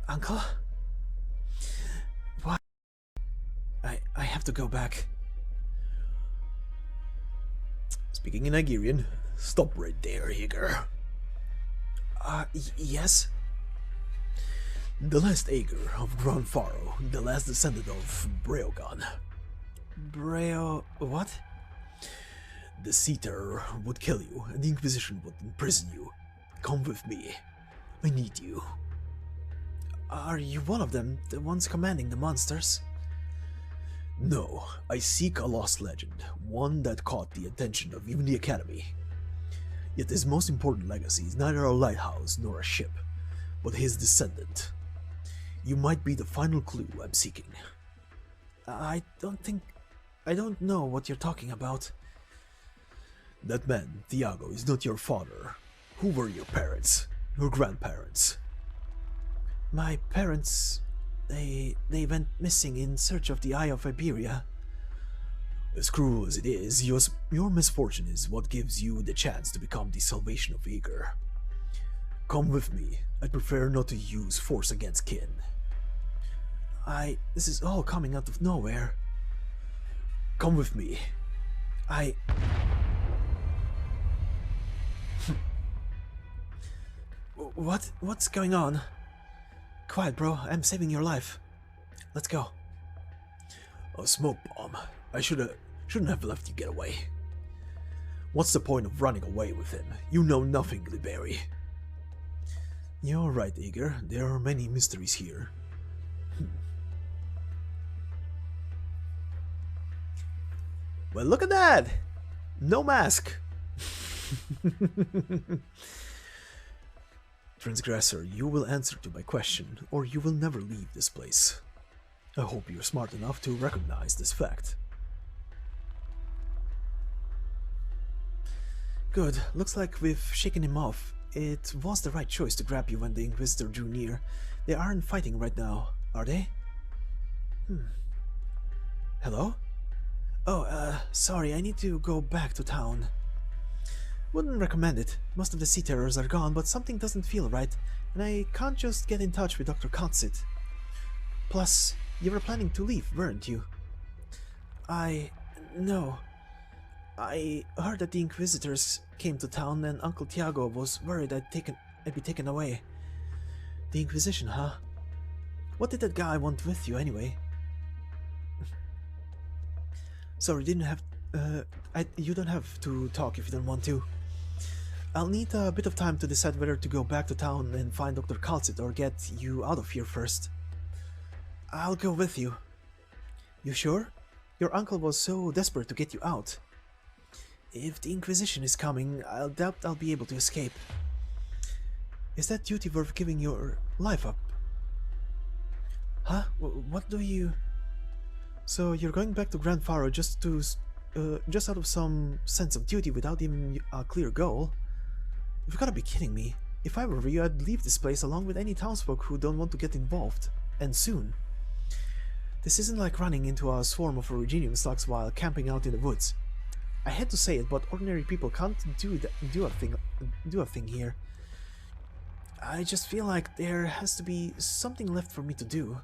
Uncle? What? I have to go back. Speaking in Iberian, stop right there, Aegir. Yes? The last Aegir of Gran Faro, the last descendant of Breogan. What? The Sea Terror would kill you, and the Inquisition would imprison you. Come with me. I need you. Are you one of them, the ones commanding the monsters? No, I seek a lost legend, one that caught the attention of even the Academy. Yet his most important legacy is neither a lighthouse nor a ship, but his descendant. You might be the final clue I'm seeking. I don't know what you're talking about. That man, Thiago, is not your father. Who were your parents? Your grandparents? My parents... They went missing in search of the Eye of Iberia. As cruel as it is, your misfortune is what gives you the chance to become the salvation of Aegir. Come with me. I'd prefer not to use force against kin. This is all coming out of nowhere. Come with me. What's going on? Quiet, bro. I'm saving your life. Let's go. A smoke bomb. I shouldn't have left you get away. What's the point of running away with him? You know nothing, Liberi. You're right, Aegir. There are many mysteries here. Well, look at that! No mask! Transgressor, you will answer to my question, or you will never leave this place. I hope you're smart enough to recognize this fact. Good. Looks like we've shaken him off. It was the right choice to grab you when the Inquisitor drew near. They aren't fighting right now, are they? Hello? Oh, sorry, I need to go back to town. Wouldn't recommend it. Most of the Sea Terrors are gone, but something doesn't feel right, and I can't just get in touch with Dr. kal'tsit. Plus, you were planning to leave, weren't you? No. I heard that the Inquisitors came to town and Uncle Tiago was worried I'd be taken away. The Inquisition, huh? What did that guy want with you anyway? Sorry, you don't have to talk if you don't want to. I'll need a bit of time to decide whether to go back to town and find Dr. Kal'tsit or get you out of here first. I'll go with you. You sure? Your uncle was so desperate to get you out. If the Inquisition is coming, I doubt I'll be able to escape. Is that duty worth giving your life up? Huh? What do you... So you're going back to Gran Faro just out of some sense of duty without even a clear goal? You've gotta be kidding me. If I were you, I'd leave this place along with any townsfolk who don't want to get involved. And soon. This isn't like running into a swarm of originium slugs while camping out in the woods. I hate to say it, but ordinary people can't do a thing here. I just feel like there has to be something left for me to do.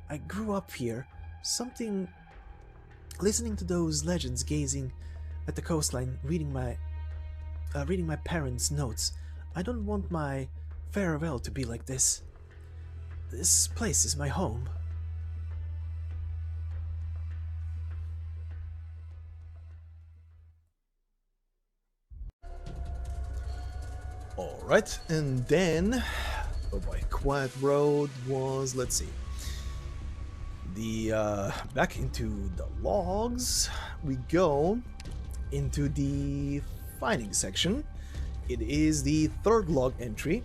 I grew up here. Listening to those legends, gazing at the coastline, reading my parents' notes. I don't want my farewell to be like this. This place is my home. Alright, and then, oh boy, Quiet Road was, let's see, back into the logs, we go into the finding section. It is the third log entry.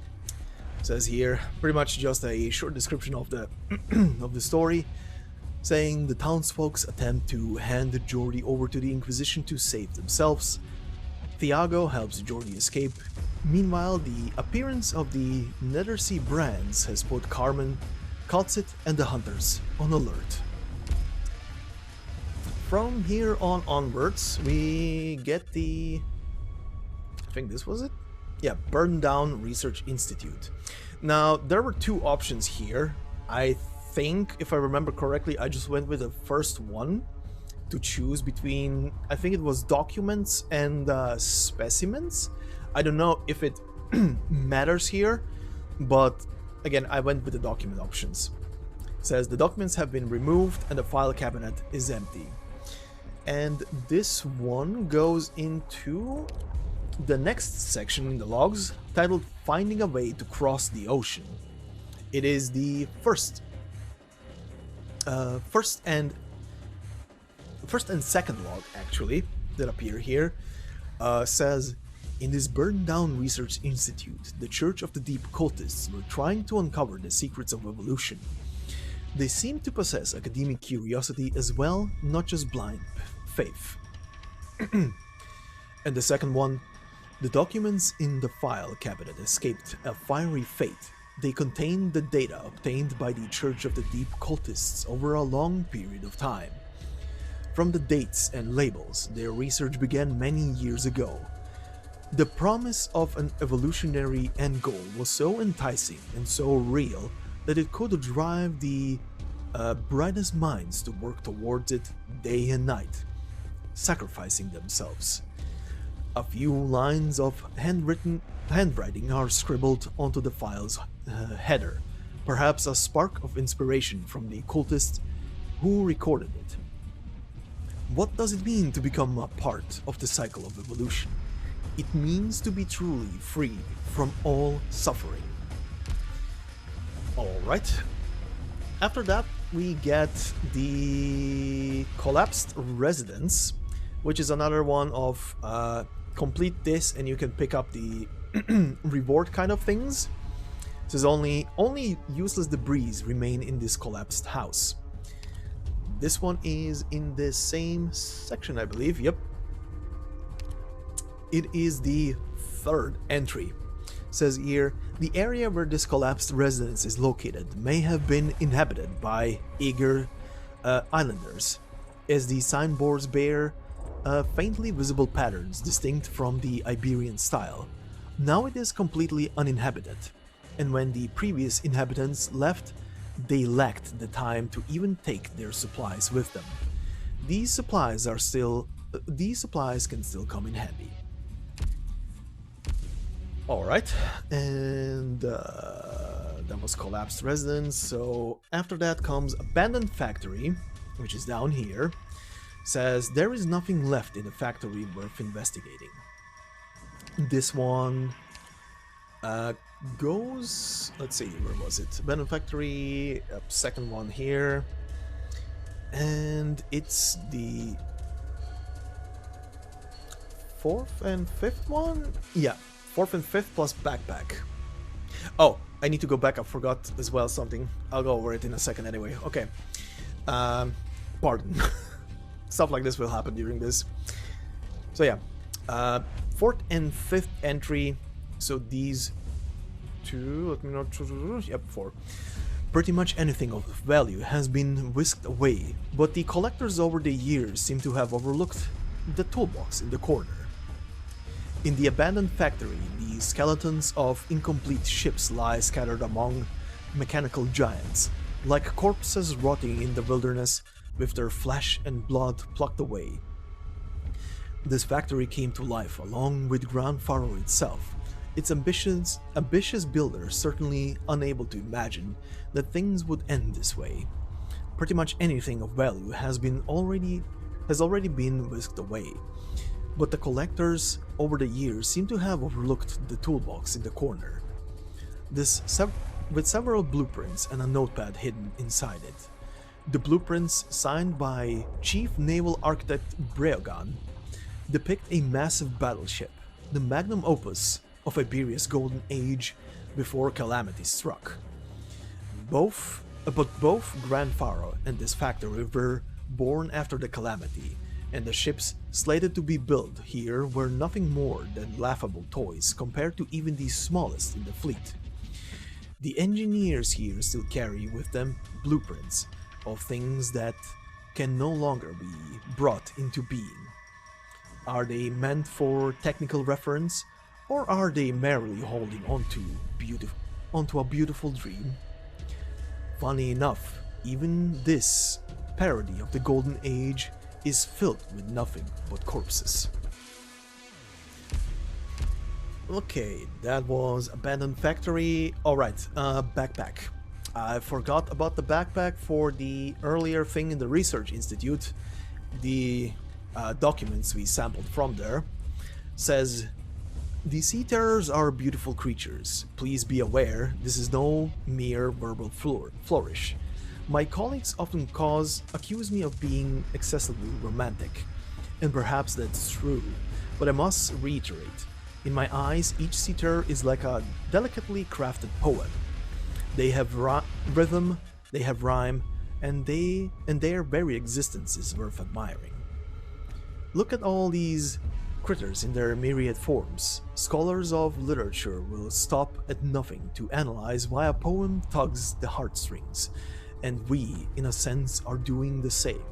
It says here, pretty much just a short description of the, of the story, saying the townsfolk attempt to hand Jordi over to the Inquisition to save themselves. Thiago helps Jordi escape. Meanwhile, the appearance of the Nethersea brands has put Carmen, kal'tsit, and the hunters on alert. From here on onwards, we get the... I think this was it? Yeah, Burn Down Research Institute. Now, there were two options here. I think, if I remember correctly, I just went with the first one to choose between, I think it was documents and specimens. I don't know if it matters here, but again, I went with the document options. It says the documents have been removed and the file cabinet is empty. And this one goes into the next section in the logs, titled Finding a Way to Cross the Ocean. It is the first and second log, actually, that appear here. Says, in this burned down research institute, the Church of the Deep cultists were trying to uncover the secrets of evolution. They seem to possess academic curiosity as well, not just blind faith. And the second one, the documents in the file cabinet escaped a fiery fate. They contain the data obtained by the Church of the Deep cultists over a long period of time. From the dates and labels, their research began many years ago. The promise of an evolutionary end goal was so enticing and so real that it could drive the brightest minds to work towards it day and night, sacrificing themselves. A few lines of handwriting are scribbled onto the file's header, perhaps a spark of inspiration from the cultist who recorded it. What does it mean to become a part of the cycle of evolution? It means to be truly free from all suffering. Alright. After that, we get the Collapsed Residence, which is another one of complete this and you can pick up the reward kind of things. It says only useless debris remain in this collapsed house. This one is in the same section, I believe. Yep. It is the third entry. It says here, the area where this collapsed residence is located may have been inhabited by eager islanders, as the signboards bear faintly visible patterns distinct from the Iberian style. Now it is completely uninhabited, and when the previous inhabitants left, they lacked the time to even take their supplies with them. These supplies are still these supplies can still come in handy. Alright, and that was collapsed residence. So after that comes abandoned factory, which is down here. Says there is nothing left in the factory worth investigating. This one goes, let's see, where was it? Abandoned factory, second one here, and it's the fourth and fifth one? Yeah, fourth and fifth plus backpack. Oh, I need to go back, I forgot as well something. I'll go over it in a second anyway. Okay, pardon. Stuff like this will happen during this. So yeah, fourth and fifth entry. So these two, let me know. Yep, four. Pretty much anything of value has been whisked away, but the collectors over the years seem to have overlooked the toolbox in the corner. In the abandoned factory, the skeletons of incomplete ships lie scattered among mechanical giants, like corpses rotting in the wilderness, with their flesh and blood plucked away. This factory came to life along with Gran Faro itself, its ambitious builder certainly unable to imagine that things would end this way. Pretty much anything of value has already been whisked away, but the collectors over the years seem to have overlooked the toolbox in the corner. With several blueprints and a notepad hidden inside it. The blueprints, signed by Chief Naval Architect Breogan, depict a massive battleship, the magnum opus of Iberia's golden age before calamity struck. But both Gran Faro and this factory were born after the calamity, and the ships slated to be built here were nothing more than laughable toys compared to even the smallest in the fleet. The engineers here still carry with them blueprints of things that can no longer be brought into being. Are they meant for technical reference, or are they merely holding onto a beautiful dream? Funny enough, even this parody of the Golden Age is filled with nothing but corpses. Okay, that was Abandoned Factory. Alright, backpack. I forgot about the backpack for the earlier thing in the Research Institute. The documents we sampled from there says, "The sea terrors are beautiful creatures. Please be aware, this is no mere verbal flourish. My colleagues often accuse me of being excessively romantic, and perhaps that's true, but I must reiterate, in my eyes, each sea terror is like a delicately crafted poem. They have rhythm, they have rhyme, and their very existence is worth admiring. Look at all these critters in their myriad forms. Scholars of literature will stop at nothing to analyze why a poem tugs the heartstrings, and we, in a sense, are doing the same.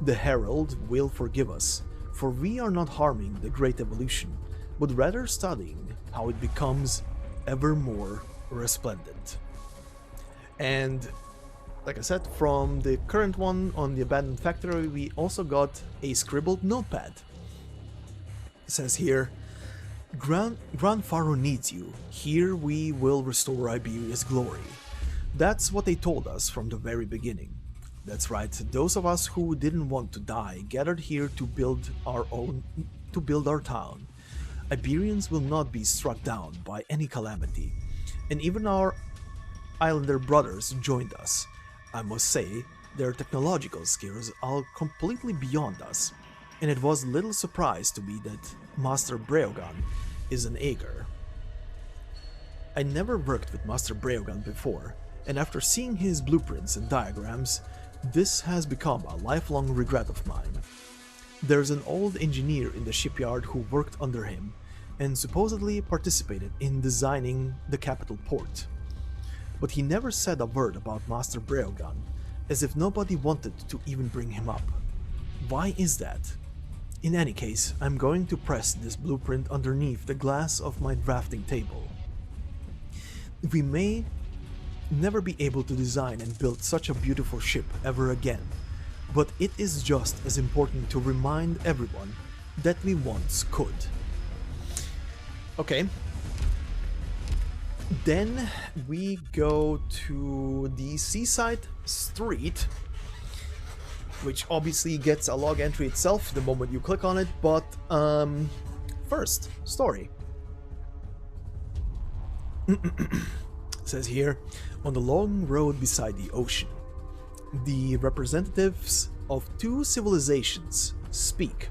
The Herald will forgive us, for we are not harming the great evolution, but rather studying how it becomes ever more resplendent." And like I said, from the current one on the Abandoned Factory, we also got a scribbled notepad. It says here, Gran Faro needs you. Here we will restore Iberia's glory. That's what they told us from the very beginning. That's right, those of us who didn't want to die gathered here to build our town. Iberians will not be struck down by any calamity, and even our Islander brothers joined us. I must say, their technological skills are completely beyond us, and it was little surprise to me that Master Breogan is an Aegir. I never worked with Master Breogan before, and after seeing his blueprints and diagrams, this has become a lifelong regret of mine. There's an old engineer in the shipyard who worked under him, and supposedly participated in designing the capital port. But he never said a word about Master Breogan, as if nobody wanted to even bring him up. Why is that? In any case, I'm going to press this blueprint underneath the glass of my drafting table. We may never be able to design and build such a beautiful ship ever again, but it is just as important to remind everyone that we once could. Okay. Then we go to the seaside street, which obviously gets a log entry itself the moment you click on it, but first, story. Says here, on the long road beside the ocean, the representatives of two civilizations speak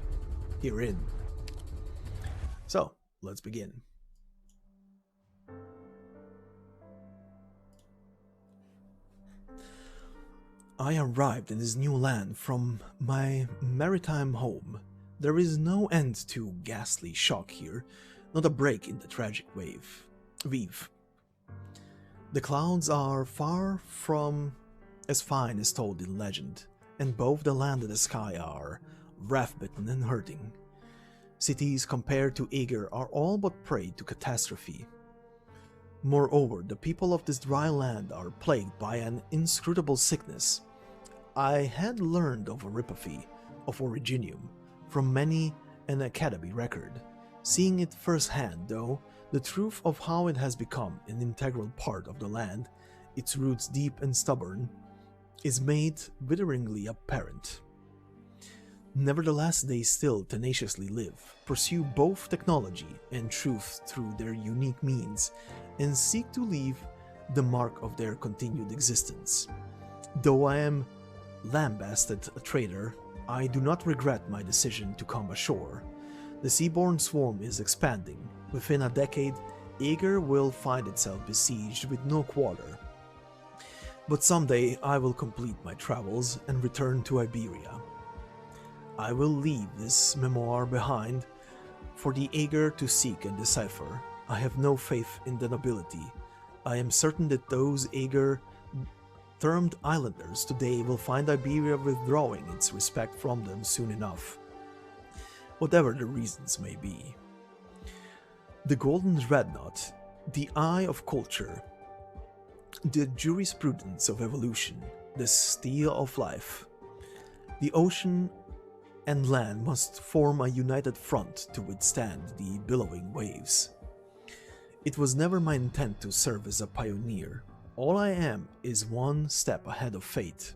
herein. So, let's begin. I arrived in this new land from my maritime home. There is no end to ghastly shock here, not a break in the tragic weave. The clouds are far from as fine as told in legend, and both the land and the sky are wrath-bitten and hurting. Cities compared to Aegir are all but prey to catastrophe. Moreover, the people of this dry land are plagued by an inscrutable sickness. I had learned of Oripathy, of Originium, from many an academy record. Seeing it firsthand, though, the truth of how it has become an integral part of the land, its roots deep and stubborn, is made witheringly apparent. Nevertheless, they still tenaciously live, pursue both technology and truth through their unique means, and seek to leave the mark of their continued existence. Though I am lambasted a traitor, I do not regret my decision to come ashore. The seaborne swarm is expanding. Within a decade, Aegir will find itself besieged with no quarter. But someday I will complete my travels and return to Iberia. I will leave this memoir behind for the Aegir to seek and decipher. I have no faith in the nobility. I am certain that those Aegir termed islanders today will find Iberia withdrawing its respect from them soon enough, whatever the reasons may be. The Golden Dreadnought, the Eye of Culture, the jurisprudence of evolution, the steel of life. The ocean and land must form a united front to withstand the billowing waves. It was never my intent to serve as a pioneer. All I am is one step ahead of fate.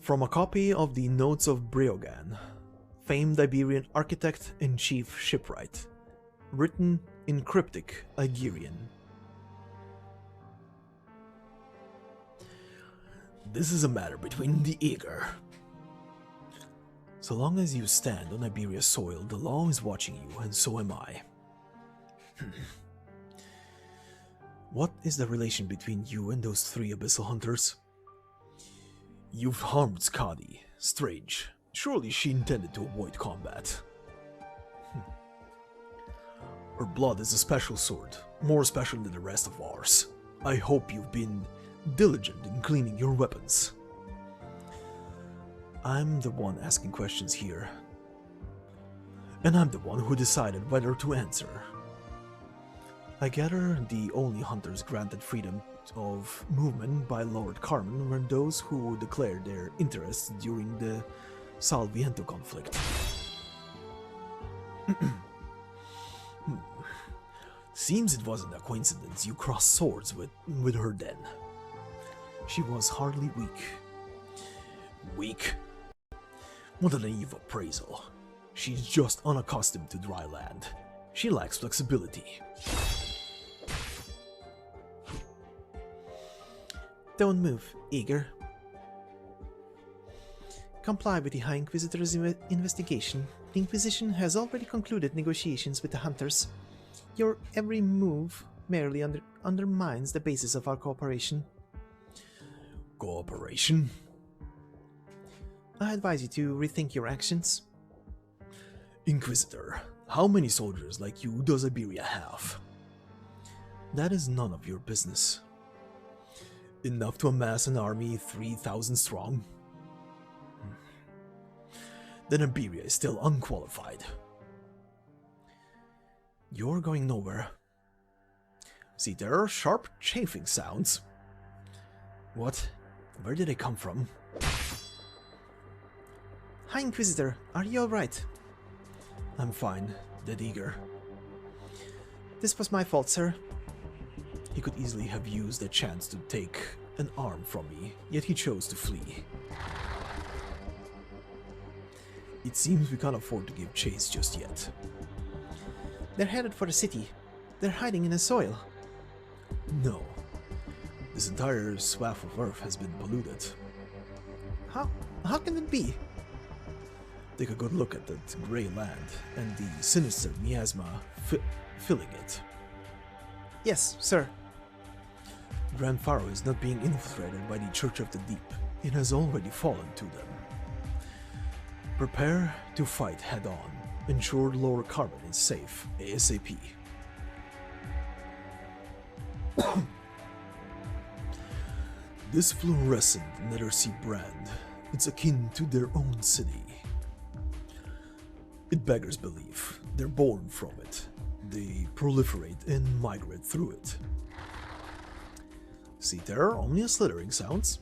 From a copy of the Notes of Breogan, famed Iberian architect and chief shipwright, written in cryptic Iberian. This is a matter between the Aegir. So long as you stand on Iberia's soil, the law is watching you, and so am I. What is the relation between you and those three abyssal hunters? You've harmed Skadi. Strange. Surely she intended to avoid combat. Her blood is a special sort, more special than the rest of ours. I hope you've been diligent in cleaning your weapons. I'm the one asking questions here. And I'm the one who decided whether to answer. I gather the only hunters granted freedom of movement by Lord Carmen were those who declared their interests during the Salviento conflict. Seems it wasn't a coincidence you crossed swords with her then. She was hardly weak. Weak? What a naive appraisal. She's just unaccustomed to dry land. She lacks flexibility. Don't move, Aegir. Comply with the High Inquisitor's investigation. The Inquisition has already concluded negotiations with the Hunters. Your every move merely undermines the basis of our cooperation. Cooperation? I advise you to rethink your actions. Inquisitor, how many soldiers like you does Iberia have? That is none of your business. Enough to amass an army 3,000 strong? Then Iberia is still unqualified. You're going nowhere. See, there are sharp chafing sounds. What? Where did they come from? Hi, Inquisitor. Are you alright? I'm fine, dead eager. This was my fault, sir. He could easily have used the chance to take an arm from me, yet he chose to flee. It seems we can't afford to give chase just yet. They're headed for the city. They're hiding in the soil. No. This entire swath of earth has been polluted. How can it be? Take a good look at that grey land and the sinister miasma filling it. Yes, sir. Gran Faro is not being infiltrated by the Church of the Deep. It has already fallen to them. Prepare to fight head-on. Ensure Lower Carbon is safe, ASAP. This fluorescent Netherseed brand, it's akin to their own city. It beggars belief. They're born from it. They proliferate and migrate through it. See, there are only a slithering sounds.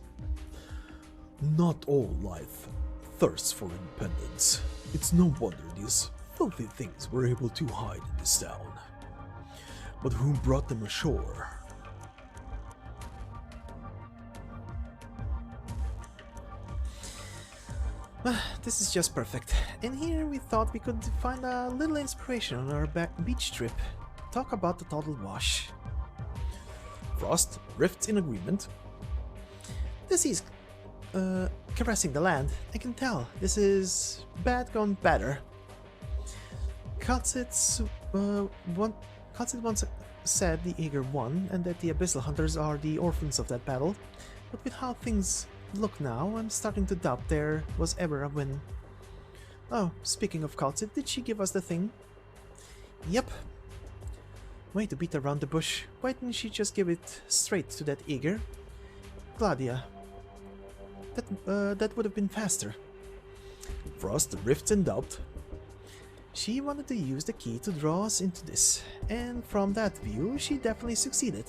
Not all life thirsts for independence. It's no wonder these filthy things were able to hide in this town. But who brought them ashore? This is just perfect. And here we thought we could find a little inspiration on our beach trip. Talk about the total wash. Frost, Rift's in agreement. The sea's caressing the land. I can tell. This is bad gone better. kal'tsit once said the Eager won, and that the Abyssal Hunters are the orphans of that battle. But with how things look now, I'm starting to doubt there was ever a win. Oh, speaking of kal'tsit, did she give us the thing? Yep. Way to beat around the bush. Why didn't she just give it straight to that Eager? Gladia. That would have been faster. Frost, Rift's in doubt. She wanted to use the key to draw us into this, and from that view, she definitely succeeded.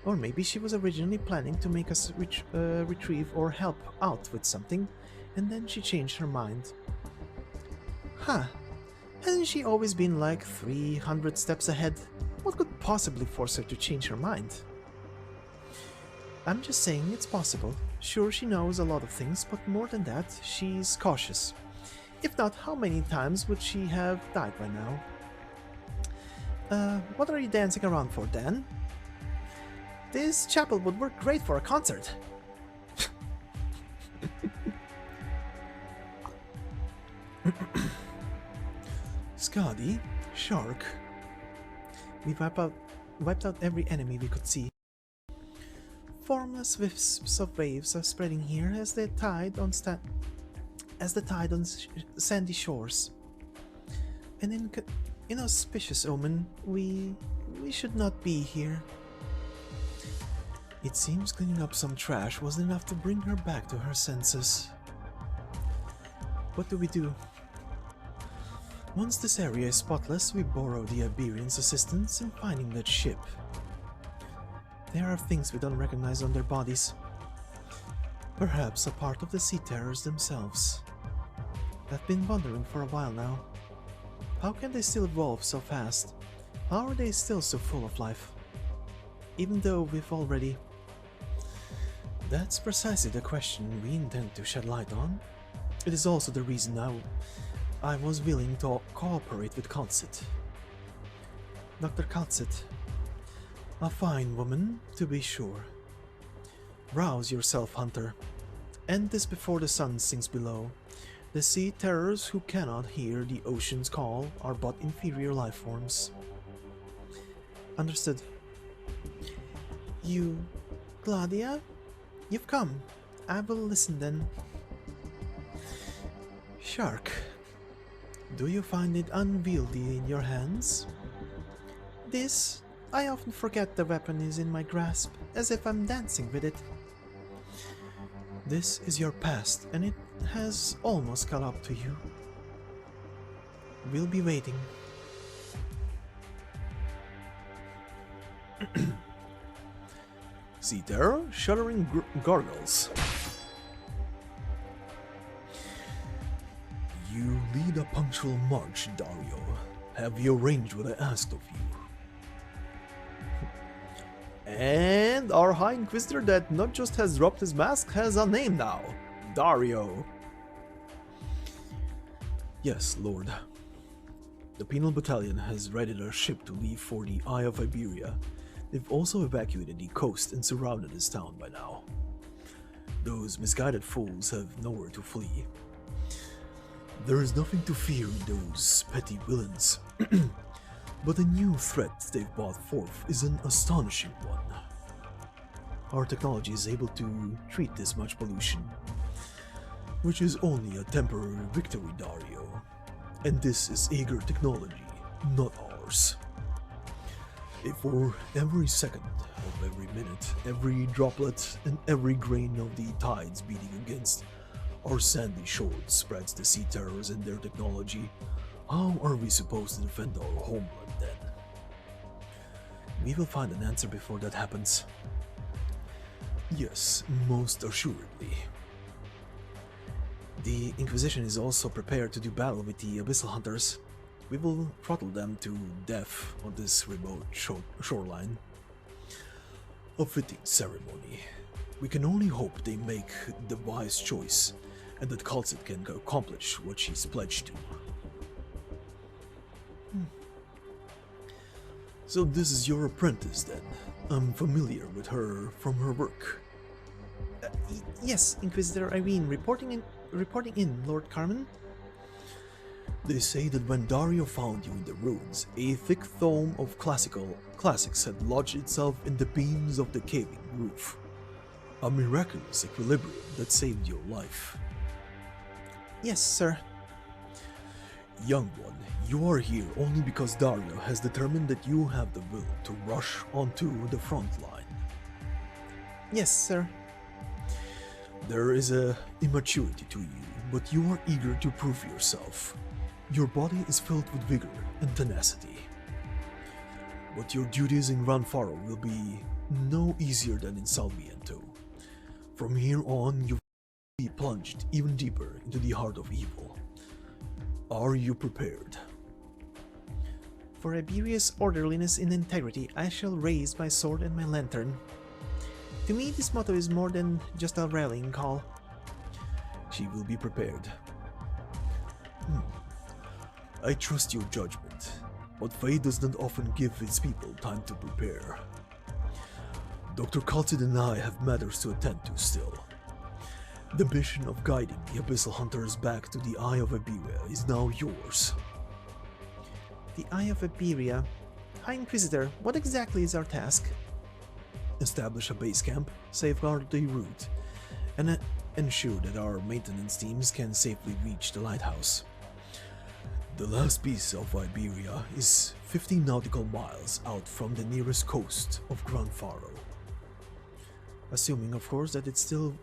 Or maybe she was originally planning to make us retrieve or help out with something, and then she changed her mind. Huh. Hasn't she always been like 300 steps ahead? What could possibly force her to change her mind? I'm just saying it's possible. Sure, she knows a lot of things, but more than that, she's cautious. If not, how many times would she have died by now? What are you dancing around for, Dan? This chapel would work great for a concert. Skadi, Shark. We wiped out every enemy we could see. Formless wisps of waves are spreading here as the tide on sandy shores. An inauspicious omen. We should not be here. It seems cleaning up some trash wasn't enough to bring her back to her senses. What do we do? Once this area is spotless, we borrow the Iberian's assistance in finding that ship. There are things we don't recognize on their bodies. Perhaps a part of the Sea Terrors themselves. I've been wondering for a while now. How can they still evolve so fast? How are they still so full of life? Even though we've already... That's precisely the question we intend to shed light on. It is also the reason I was willing to cooperate with kal'tsit. Dr. kal'tsit. A fine woman, to be sure. Rouse yourself, Hunter. End this before the sun sinks below. The sea terrors who cannot hear the ocean's call are but inferior life forms. Understood. You... Gladia? You've come. I will listen then. Shark. Do you find it unwieldy in your hands? This? I often forget the weapon is in my grasp, as if I'm dancing with it. This is your past, and it has almost caught up to you. We'll be waiting. See there, shuddering gargles. lead a punctual march, Dario. Have you arranged what I asked of you? And our High Inquisitor that not just has dropped his mask, has a name now. Dario. Yes, Lord. The Penal Battalion has readied a ship to leave for the Eye of Iberia. They've also evacuated the coast and surrounded this town by now. Those misguided fools have nowhere to flee. There is nothing to fear in those petty villains. But the new threat they've brought forth is an astonishing one. Our technology is able to treat this much pollution, which is only a temporary victory, Dario. And this is Aegir technology, not ours. For every second of every minute, every droplet and every grain of the tides beating against our sandy shores spreads the sea terrors and their technology, how are we supposed to defend our homeland then? We will find an answer before that happens. Yes, most assuredly. The Inquisition is also prepared to do battle with the Abyssal Hunters. We will throttle them to death on this remote shoreline. A fitting ceremony. We can only hope they make the wise choice, and that kal'tsit can accomplish what she's pledged to. So this is your apprentice then? I'm familiar with her from her work. Yes, Inquisitor Irene, reporting in, Lord Carmen. They say that when Dario found you in the ruins, a thick dome of classics had lodged itself in the beams of the caving roof. A miraculous equilibrium that saved your life. Yes, sir. Young one, you are here only because Dario has determined that you have the will to rush onto the front line. Yes, sir. There is a immaturity to you, but you are eager to prove yourself. Your body is filled with vigor and tenacity. But your duties in Gran Faro will be no easier than in Salviento. From here on, you will be plunged even deeper into the heart of evil. Are you prepared? For Iberia's orderliness and integrity, I shall raise my sword and my lantern. To me, this motto is more than just a rallying call. She will be prepared. I trust your judgment, but fate does not often give its people time to prepare. Dr. kal'tsit and I have matters to attend to still. The mission of guiding the Abyssal Hunters back to the Eye of Iberia is now yours. The Eye of Iberia? High Inquisitor, what exactly is our task? Establish a base camp, safeguard the route, and ensure that our maintenance teams can safely reach the lighthouse. The last piece of Iberia is 50 nautical miles out from the nearest coast of Gran Faro. Assuming, of course, that it's still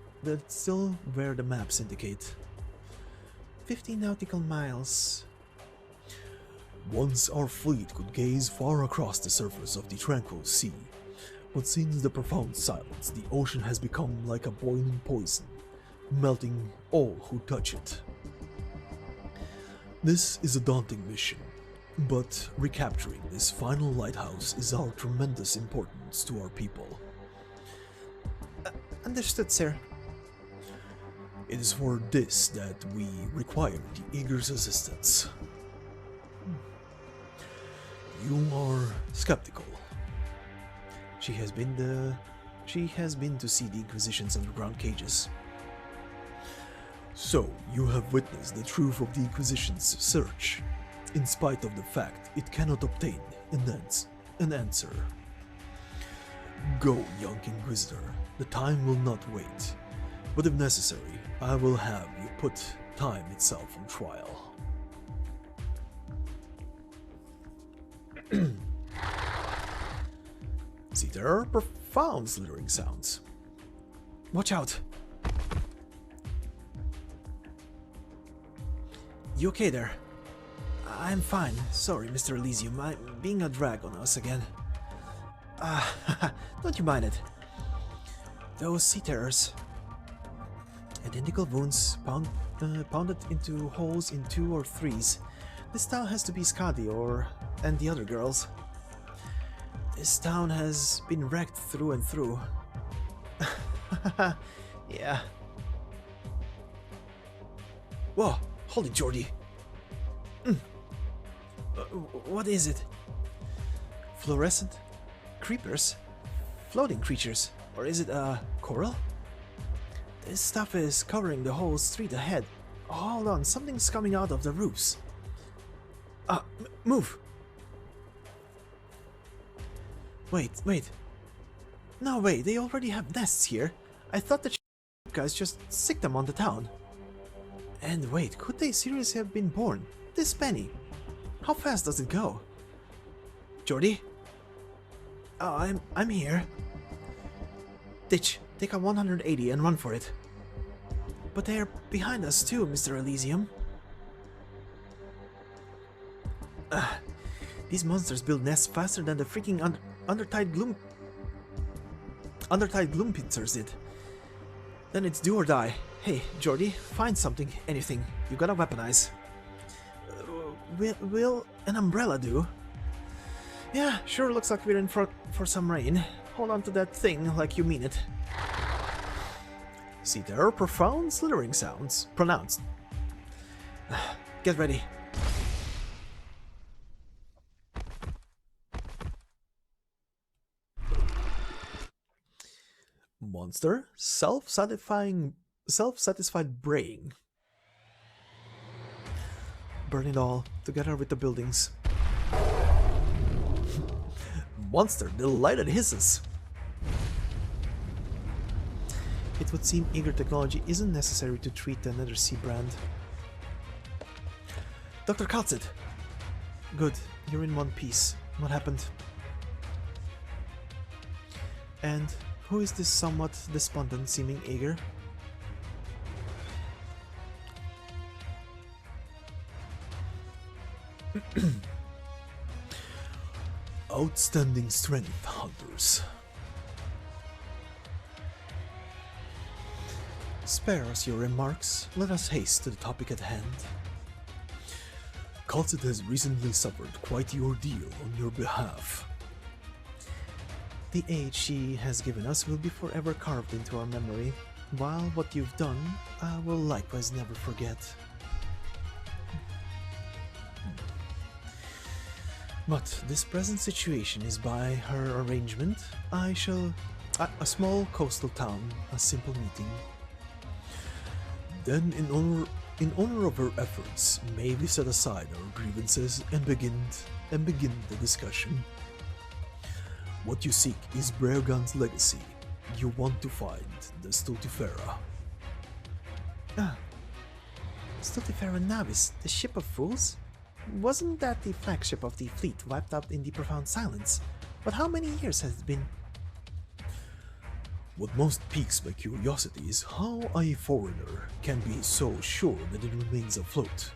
where the maps indicate. 50 nautical miles. Once our fleet could gaze far across the surface of the tranquil sea, but since the profound silence, the ocean has become like a boiling poison, melting all who touch it. This is a daunting mission, but recapturing this final lighthouse is our tremendous importance to our people. Understood, sir. It is for this that we require the Aegir's assistance. You are skeptical. She has been to see the Inquisition's underground cages. So, you have witnessed the truth of the Inquisition's search, in spite of the fact it cannot obtain an answer. Go, young Inquisitor, the time will not wait, but if necessary, I will have you put time itself on trial. See, there are profound slithering sounds. Watch out! You okay there? I'm fine. Sorry, Mr. Elysium. I'm being a drag on us again. Don't you mind it. Those sea terrors. Identical wounds pounded into holes in 2 or 3s. This town has to be Skadi and the other girls. This town has been wrecked through and through. Yeah. Whoa, hold it, Jordy. What is it? Fluorescent? Creepers? Floating creatures? Or is it a coral? This stuff is covering the whole street ahead. Hold on, something's coming out of the roofs. Move! Wait. No way, they already have nests here. I thought the guys just sicked them on the town. And wait, could they seriously have been born? This many? How fast does it go? Jordy? Oh, I'm here. Ditch, take a 180 and run for it. But they're behind us too, Mr. Elysium. These monsters build nests faster than the freaking Undertide Gloom pincers did. Then it's do or die. Hey, Jordy, find something, anything. You gotta weaponize. Will an umbrella do? Yeah, sure looks like we're in for some rain. Hold on to that thing like you mean it. See, there are profound slithering sounds. Pronounced. Get ready. Monster, self-satisfied braying. Burn it all, together with the buildings. Monster, delighted hisses. It would seem eager technology isn't necessary to treat another sea brand. Dr. Kal'tsit! Good, you're in one piece. What happened? And who is this somewhat despondent-seeming Ager? Outstanding strength, hunters. Spare us your remarks. Let us haste to the topic at hand. Kal'tsit has recently suffered quite the ordeal on your behalf. The aid she has given us will be forever carved into our memory, while what you've done, I will likewise never forget. But this present situation is by her arrangement. I shall... a small coastal town, a simple meeting. Then, in honor of her efforts, may we set aside our grievances and begin the discussion. What you seek is Breogan's legacy. You want to find the Stultifera. Stultifera Navis, the ship of fools? Wasn't that the flagship of the fleet wiped out in the profound silence? But how many years has it been? What most piques my curiosity is how a foreigner can be so sure that it remains afloat.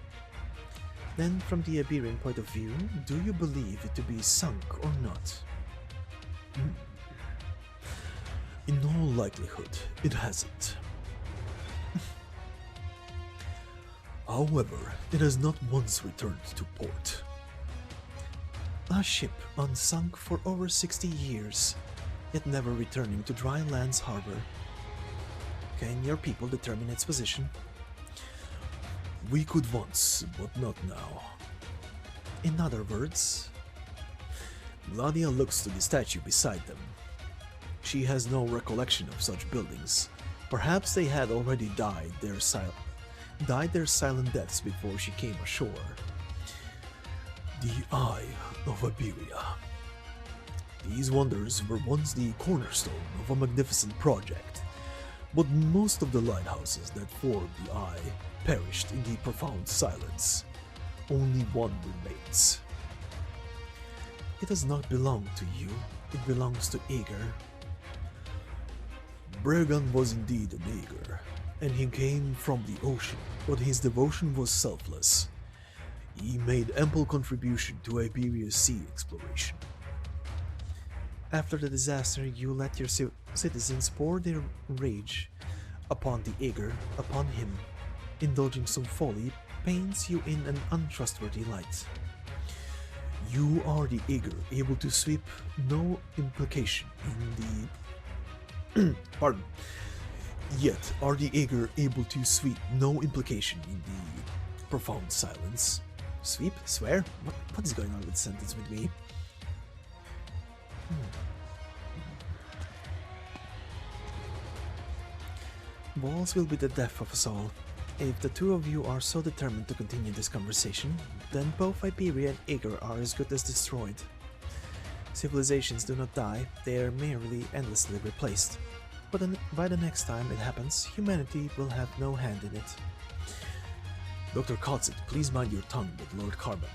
Then, from the Iberian point of view, do you believe it to be sunk or not? In all likelihood, it hasn't. However, it has not once returned to port. A ship unsunk for over 60 years, yet never returning to dry land's harbor. Can your people determine its position? We could once, but not now. In other words... Gladia looks to the statue beside them. She has no recollection of such buildings. Perhaps they had already died their silent deaths before she came ashore. The Eye of Iberia. These wonders were once the cornerstone of a magnificent project, but most of the lighthouses that formed the Eye perished in the profound silence. Only one remains. It does not belong to you, it belongs to Ager. Bregan was indeed an Ager, and he came from the ocean, but his devotion was selfless. He made ample contribution to Iberia's sea exploration. After the disaster, you let your citizens pour their rage upon the eager, upon him, indulging some folly, paints you in an untrustworthy light. You are the eager, able to sweep no implication in the pardon. Yet are the eager able to sweep no implication in the profound silence. Sweep? Swear? What is going on with the sentence with me? Walls will be the death of us all. If the two of you are so determined to continue this conversation, then both Iberia and Eager are as good as destroyed. Civilizations do not die, they are merely endlessly replaced. But by the next time it happens, humanity will have no hand in it. Dr. kal'tsit, please mind your tongue with Lord Carbon.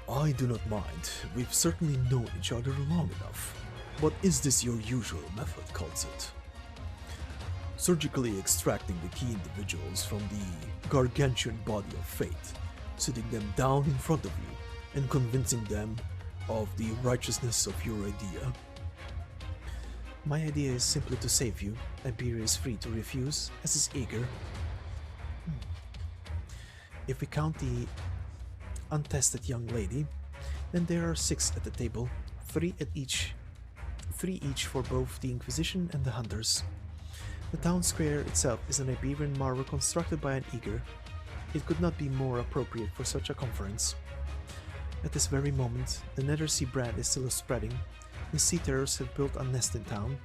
I do not mind. We've certainly known each other long enough. But is this your usual method, kal'tsit? Surgically extracting the key individuals from the gargantuan body of fate, sitting them down in front of you, and convincing them of the righteousness of your idea. My idea is simply to save you. Iberia is free to refuse, as is Eager. If we count the untested young lady, then there are 6 at the table, 3 each for both the Inquisition and the Hunters. The town square itself is an Iberian marvel constructed by an Eager. It could not be more appropriate for such a conference. At this very moment, the Nethersea brand is still spreading. The sea terrors have built a nest in town,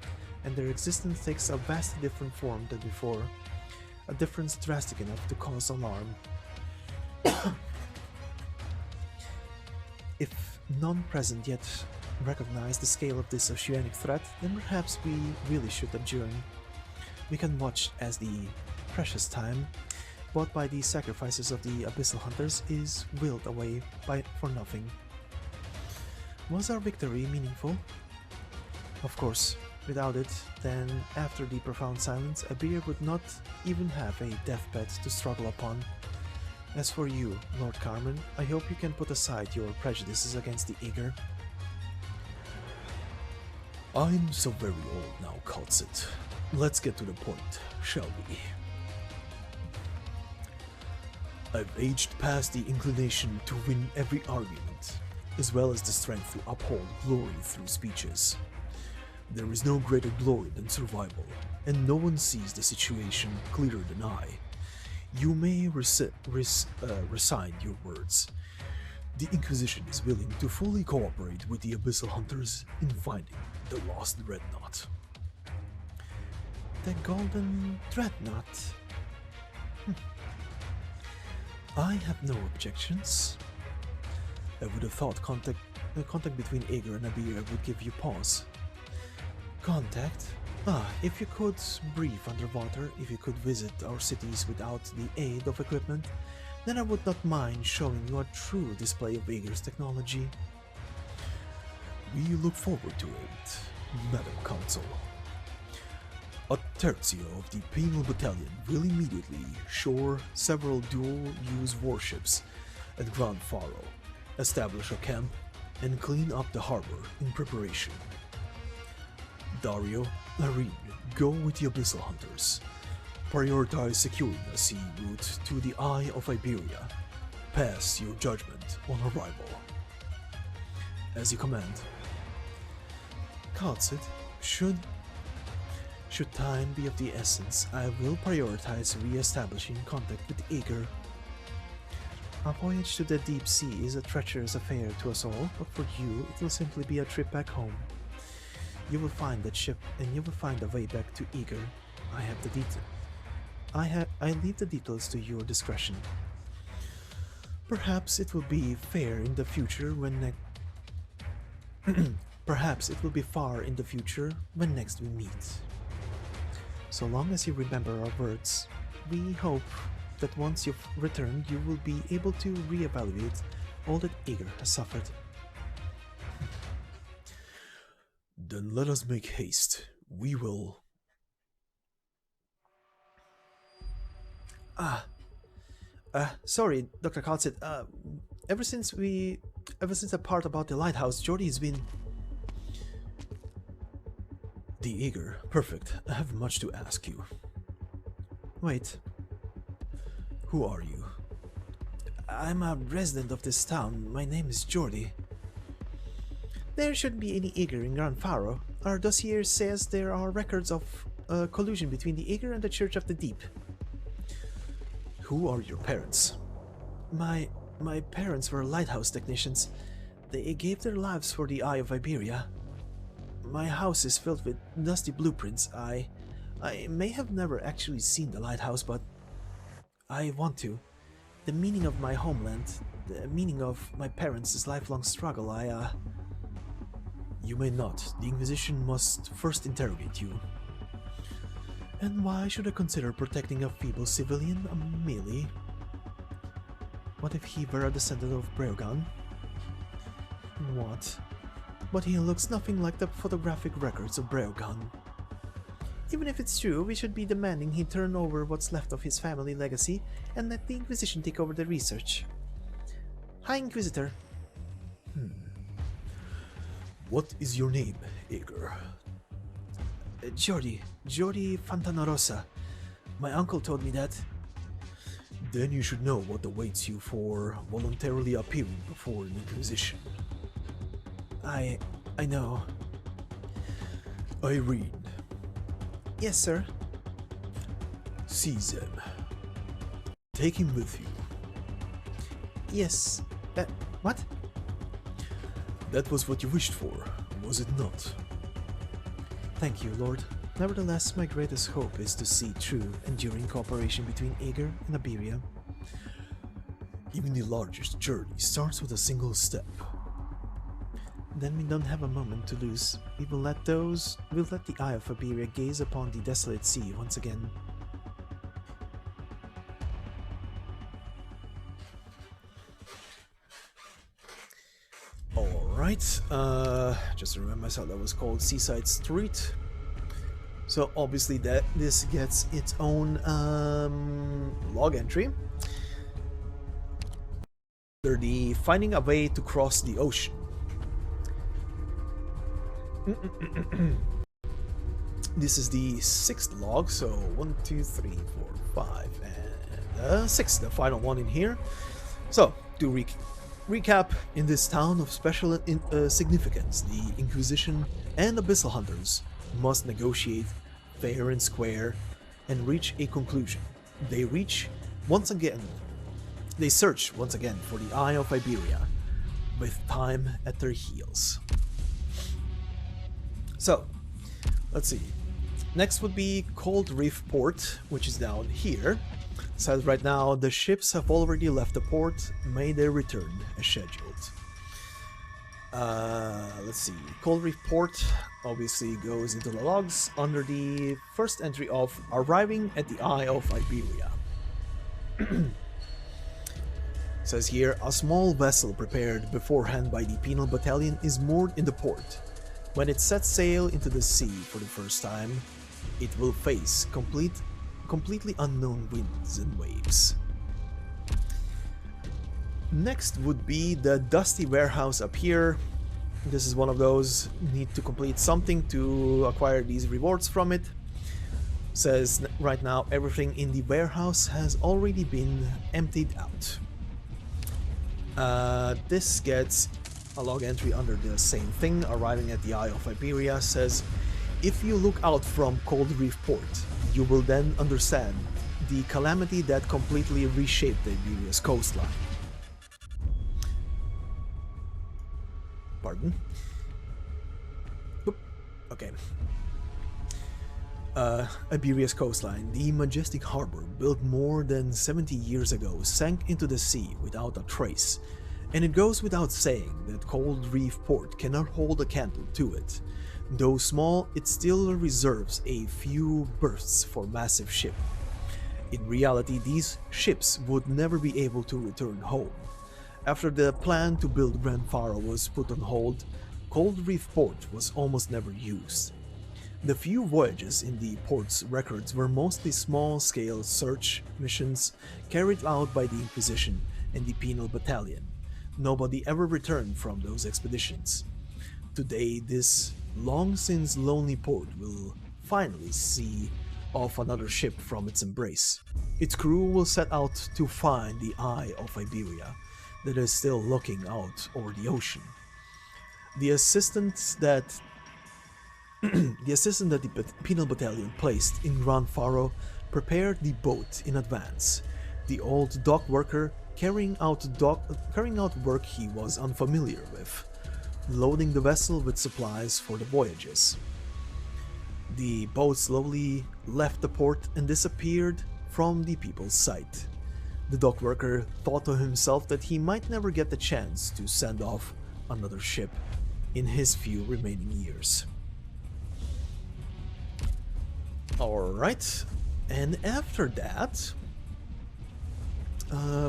and their existence takes a vastly different form than before, a difference drastic enough to cause alarm. If none present yet recognize the scale of this oceanic threat, then perhaps we really should adjourn. We can watch as the precious time, bought by the sacrifices of the Abyssal Hunters, is willed away for nothing. Was our victory meaningful? Of course. Without it, then after the profound silence, Iberia would not even have a deathbed to struggle upon. As for you, Lord Carmen, I hope you can put aside your prejudices against the Eager. I'm so very old now, kal'tsit. Let's get to the point, shall we? I've aged past the inclination to win every argument, as well as the strength to uphold glory through speeches. There is no greater glory than survival, and no one sees the situation clearer than I. You may resign your words. The Inquisition is willing to fully cooperate with the Abyssal Hunters in finding the lost dreadnought. The Golden Dreadnought. I have no objections. I would have thought contact between Eager and Iberia would give you pause. Contact? If you could breathe underwater, if you could visit our cities without the aid of equipment, then I would not mind showing you a true display of Eager's technology. We look forward to it, Madam Counsel. A tertio of the Penal Battalion will immediately shore several dual-use warships at Gran Faro, establish a camp, and clean up the harbor in preparation. Dario, Narration, go with the Abyssal Hunters. Prioritize securing a sea route to the Eye of Iberia. Pass your judgment on arrival. As you command. kal'tsit, should time be of the essence, I will prioritize re-establishing contact with Eager. A voyage to the deep sea is a treacherous affair to us all, but for you it will simply be a trip back home. You will find that ship, and you will find a way back to Eager. I have the detail. I leave the details to your discretion. Perhaps it will be fair in the future when Perhaps it will be far in the future when next we meet. So long as you remember our words, we hope that once you've returned, you will be able to reevaluate all that Eager has suffered. Then let us make haste. We will... Sorry, Dr. kal'tsit. Ever since the part about the lighthouse, Jordy has been... The Eager. Perfect. I have much to ask you. Wait. Who are you? I'm a resident of this town. My name is Jordi. There shouldn't be any Igor in Gran Faro. Our dossier says there are records of collusion between the Igor and the Church of the Deep. Who are your parents? My parents were lighthouse technicians. They gave their lives for the Eye of Iberia. My house is filled with dusty blueprints. I may have never actually seen the lighthouse, but I want to. The meaning of my homeland, the meaning of my parents' lifelong struggle, You may not. The Inquisition must first interrogate you. And why should I consider protecting a feeble civilian, a melee? What if he were a descendant of Breogan? What? But he looks nothing like the photographic records of Breogan. Even if it's true, we should be demanding he turn over what's left of his family legacy and let the Inquisition take over the research. Hi, Inquisitor. What is your name, Igor? Jordi Fontanarosa. My uncle told me that. Then you should know what awaits you for voluntarily appearing before an Inquisition. I know. Irene. Yes, sir. Seize him. Take him with you. Yes. What? That was what you wished for, was it not? Thank you, Lord. Nevertheless, my greatest hope is to see true, enduring cooperation between Igor and Iberia. Even the largest journey starts with a single step. Then we don't have a moment to lose. We'll let the Eye of Iberia gaze upon the desolate sea once again. Alright, just remember myself that was called Seaside Street. So obviously this gets its own log entry. They're the finding a way to cross the ocean. This is the 6th log, so 1, 2, 3, 4, 5, and 6, the final one in here. So, to recap, in this town of special significance, the Inquisition and Abyssal Hunters must negotiate fair and square and reach a conclusion. They search once again for the Eye of Iberia, with time at their heels. So, let's see. Next would be Cold Reef Port, which is down here. Says right now the ships have already left the port, made their return as scheduled. Let's see. Cold Reef Port obviously goes into the logs under the first entry of arriving at the Eye of Iberia. Says here, a small vessel prepared beforehand by the Penal Battalion is moored in the port. When it sets sail into the sea for the first time, it will face completely unknown winds and waves. Next would be the Dusty Warehouse up here. This is one of those, need to complete something to acquire these rewards from it. Says right now everything in the warehouse has already been emptied out. This gets a log entry under the same thing, arriving at the Eye of Iberia. Says, if you look out from Cold Reef Port, you will then understand the calamity that completely reshaped Iberia's coastline. Pardon? Oop. Okay. Iberia's coastline, the majestic harbor built more than 70 years ago, sank into the sea without a trace. And it goes without saying that Cold Reef Port cannot hold a candle to it. Though small, it still reserves a few berths for massive ships. In reality, these ships would never be able to return home. After the plan to build Gran Faro was put on hold, Cold Reef Port was almost never used. The few voyages in the port's records were mostly small-scale search missions carried out by the Inquisition and the Penal Battalion. Nobody ever returned from those expeditions. Today, this long-since lonely port will finally see of another ship from its embrace. Its crew will set out to find the Eye of Iberia that is still looking out over the ocean. The assistant that the penal battalion placed in Gran Faro prepared the boat in advance. The old dock worker carrying out work he was unfamiliar with, loading the vessel with supplies for the voyages. The boat slowly left the port and disappeared from the people's sight. The dock worker thought to himself that he might never get the chance to send off another ship in his few remaining years. Alright, and after that,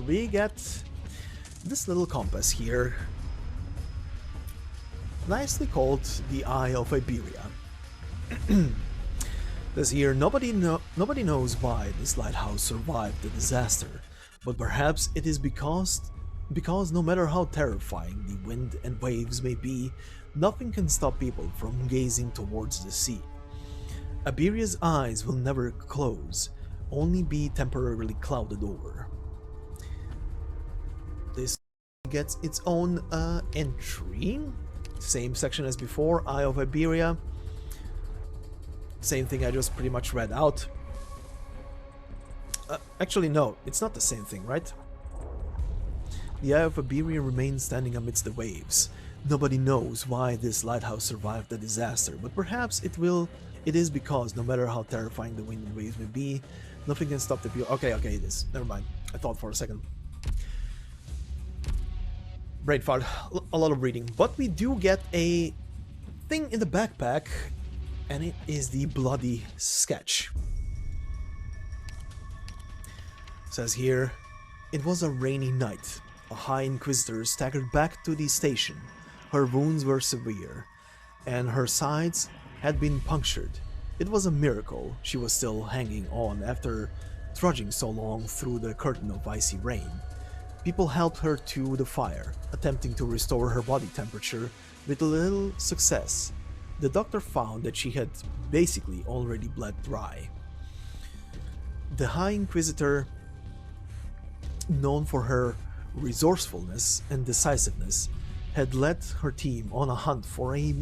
we get this little compass here, nicely called the Eye of Iberia. This here, nobody knows why this lighthouse survived the disaster, but perhaps it is because no matter how terrifying the wind and waves may be, nothing can stop people from gazing towards the sea. Iberia's eyes will never close, only be temporarily clouded over. This gets its own entry. Same section as before, Eye of Iberia. Same thing I just pretty much read out. Actually, no, it's not the same thing, right? The Eye of Iberia remains standing amidst the waves. Nobody knows why this lighthouse survived the disaster, but perhaps it is because no matter how terrifying the wind and waves may be, nothing can stop the view. Okay, it is. Never mind. I thought for a second. Brain fart. A lot of reading. But we do get a thing in the backpack, and it is the bloody sketch. It says here, it was a rainy night. A High Inquisitor staggered back to the station. Her wounds were severe, and her sides had been punctured. It was a miracle she was still hanging on after trudging so long through the curtain of icy rain. People helped her to the fire, attempting to restore her body temperature with little success. The doctor found that she had basically already bled dry. The High Inquisitor, known for her resourcefulness and decisiveness, had led her team on a hunt for a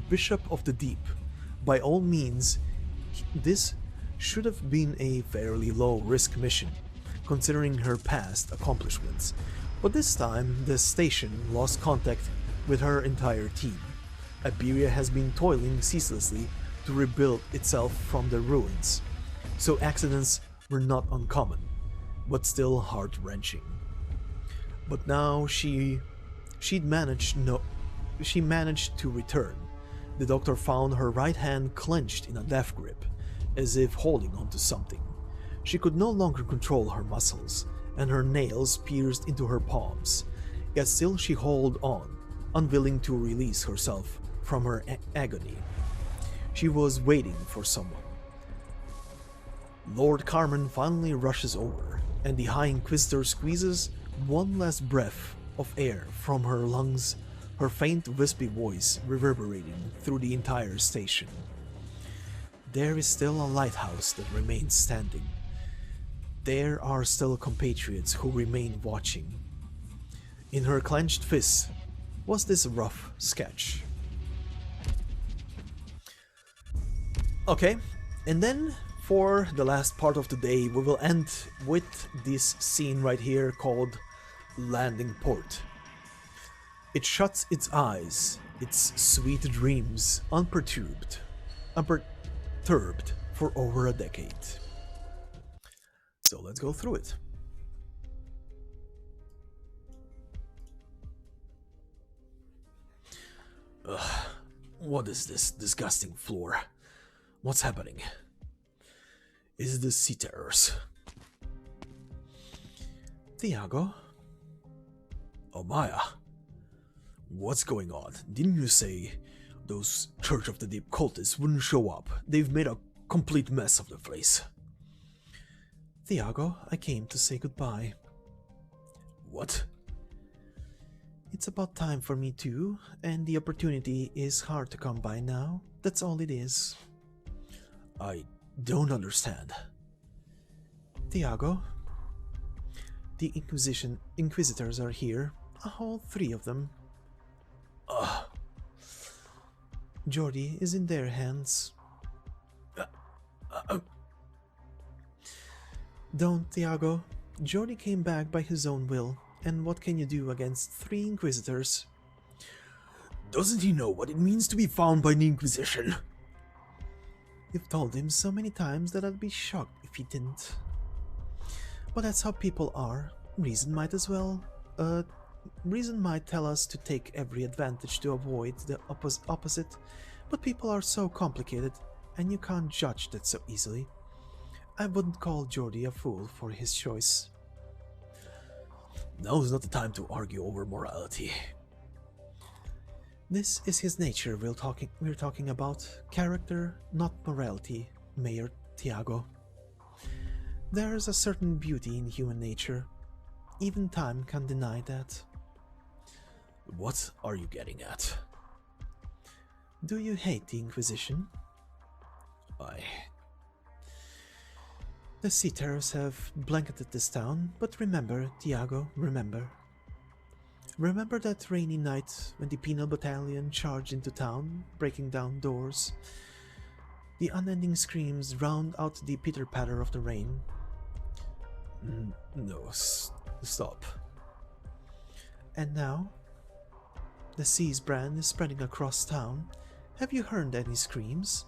Bishop of the Deep. By all means, this should have been a fairly low-risk mission, considering her past accomplishments, but this time the station lost contact with her entire team. Iberia has been toiling ceaselessly to rebuild itself from the ruins, so accidents were not uncommon, but still heart-wrenching. But now she managed to return. The doctor found her right hand clenched in a death grip, as if holding onto something. She could no longer control her muscles, and her nails pierced into her palms. Yet still she held on, unwilling to release herself from her agony. She was waiting for someone. Lord Carmen finally rushes over, and the High Inquisitor squeezes one last breath of air from her lungs, her faint wispy voice reverberating through the entire station. There is still a lighthouse that remains standing. There are still compatriots who remain watching. In her clenched fist was this rough sketch. Okay, and then for the last part of the day we will end with this scene right here called Landing Port. It shuts its eyes, its sweet dreams unperturbed for over a decade. So let's go through it. Ugh, what is this disgusting floor? What's happening? Is it the sea terrors? Thiago? Oh, Maya. What's going on? Didn't you say those Church of the Deep cultists wouldn't show up? They've made a complete mess of the place. Thiago, I came to say goodbye. What? It's about time for me too, and the opportunity is hard to come by now. That's all it is. I don't understand. Tiago, the Inquisitors are here, a whole 3 of them. Ugh. Jordi is in their hands. Don't, Tiago. Jordi came back by his own will, and what can you do against 3 Inquisitors? Doesn't he know what it means to be found by the Inquisition? You've told him so many times that I'd be shocked if he didn't. But that's how people are. Reason might tell us to take every advantage to avoid the opposite, but people are so complicated, and you can't judge that so easily. I wouldn't call Jordi a fool for his choice. Now's not the time to argue over morality. This is his nature we're talking about. Character, not morality, Mayor Tiago. There's a certain beauty in human nature. Even time can't deny that. What are you getting at? Do you hate the Inquisition? The sea terrors have blanketed this town, but remember, Tiago, remember. Remember that rainy night when the penal battalion charged into town, breaking down doors? The unending screams drowned out the pitter-patter of the rain. No, stop. And now? The sea's brand is spreading across town. Have you heard any screams?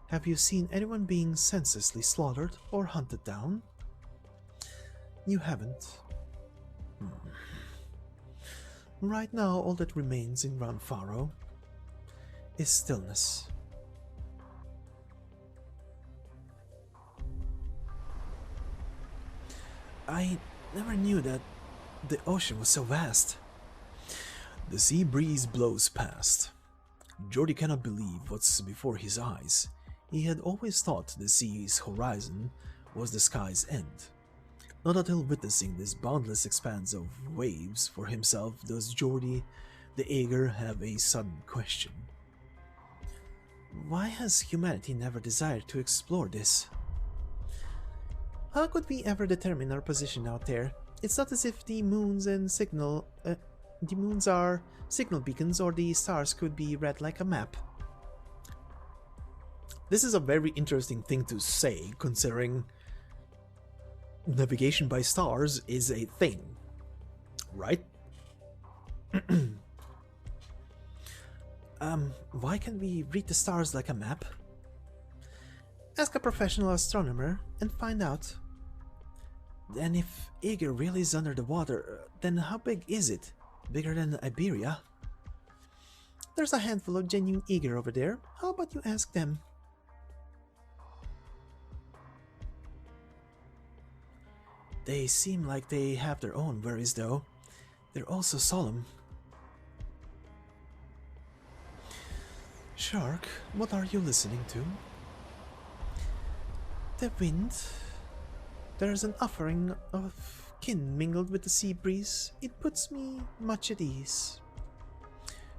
Have you seen anyone being senselessly slaughtered or hunted down? You haven't. Right now, all that remains in Gran Faro is stillness. I never knew that the ocean was so vast. The sea breeze blows past. Jordi cannot believe what's before his eyes. He had always thought the sea's horizon was the sky's end. Not until witnessing this boundless expanse of waves for himself does Jordi the Eager have a sudden question. Why has humanity never desired to explore this? How could we ever determine our position out there? It's not as if the moons are signal beacons or the stars could be read like a map. This is a very interesting thing to say, considering navigation by stars is a thing, right? Why can't we read the stars like a map? Ask a professional astronomer and find out. Then if Eager really is under the water, then how big is it? Bigger than Iberia? There's a handful of genuine Eager over there. How about you ask them? They seem like they have their own worries, though. They're also solemn. Shark, what are you listening to? The wind. There's an offering of kin mingled with the sea breeze. It puts me much at ease.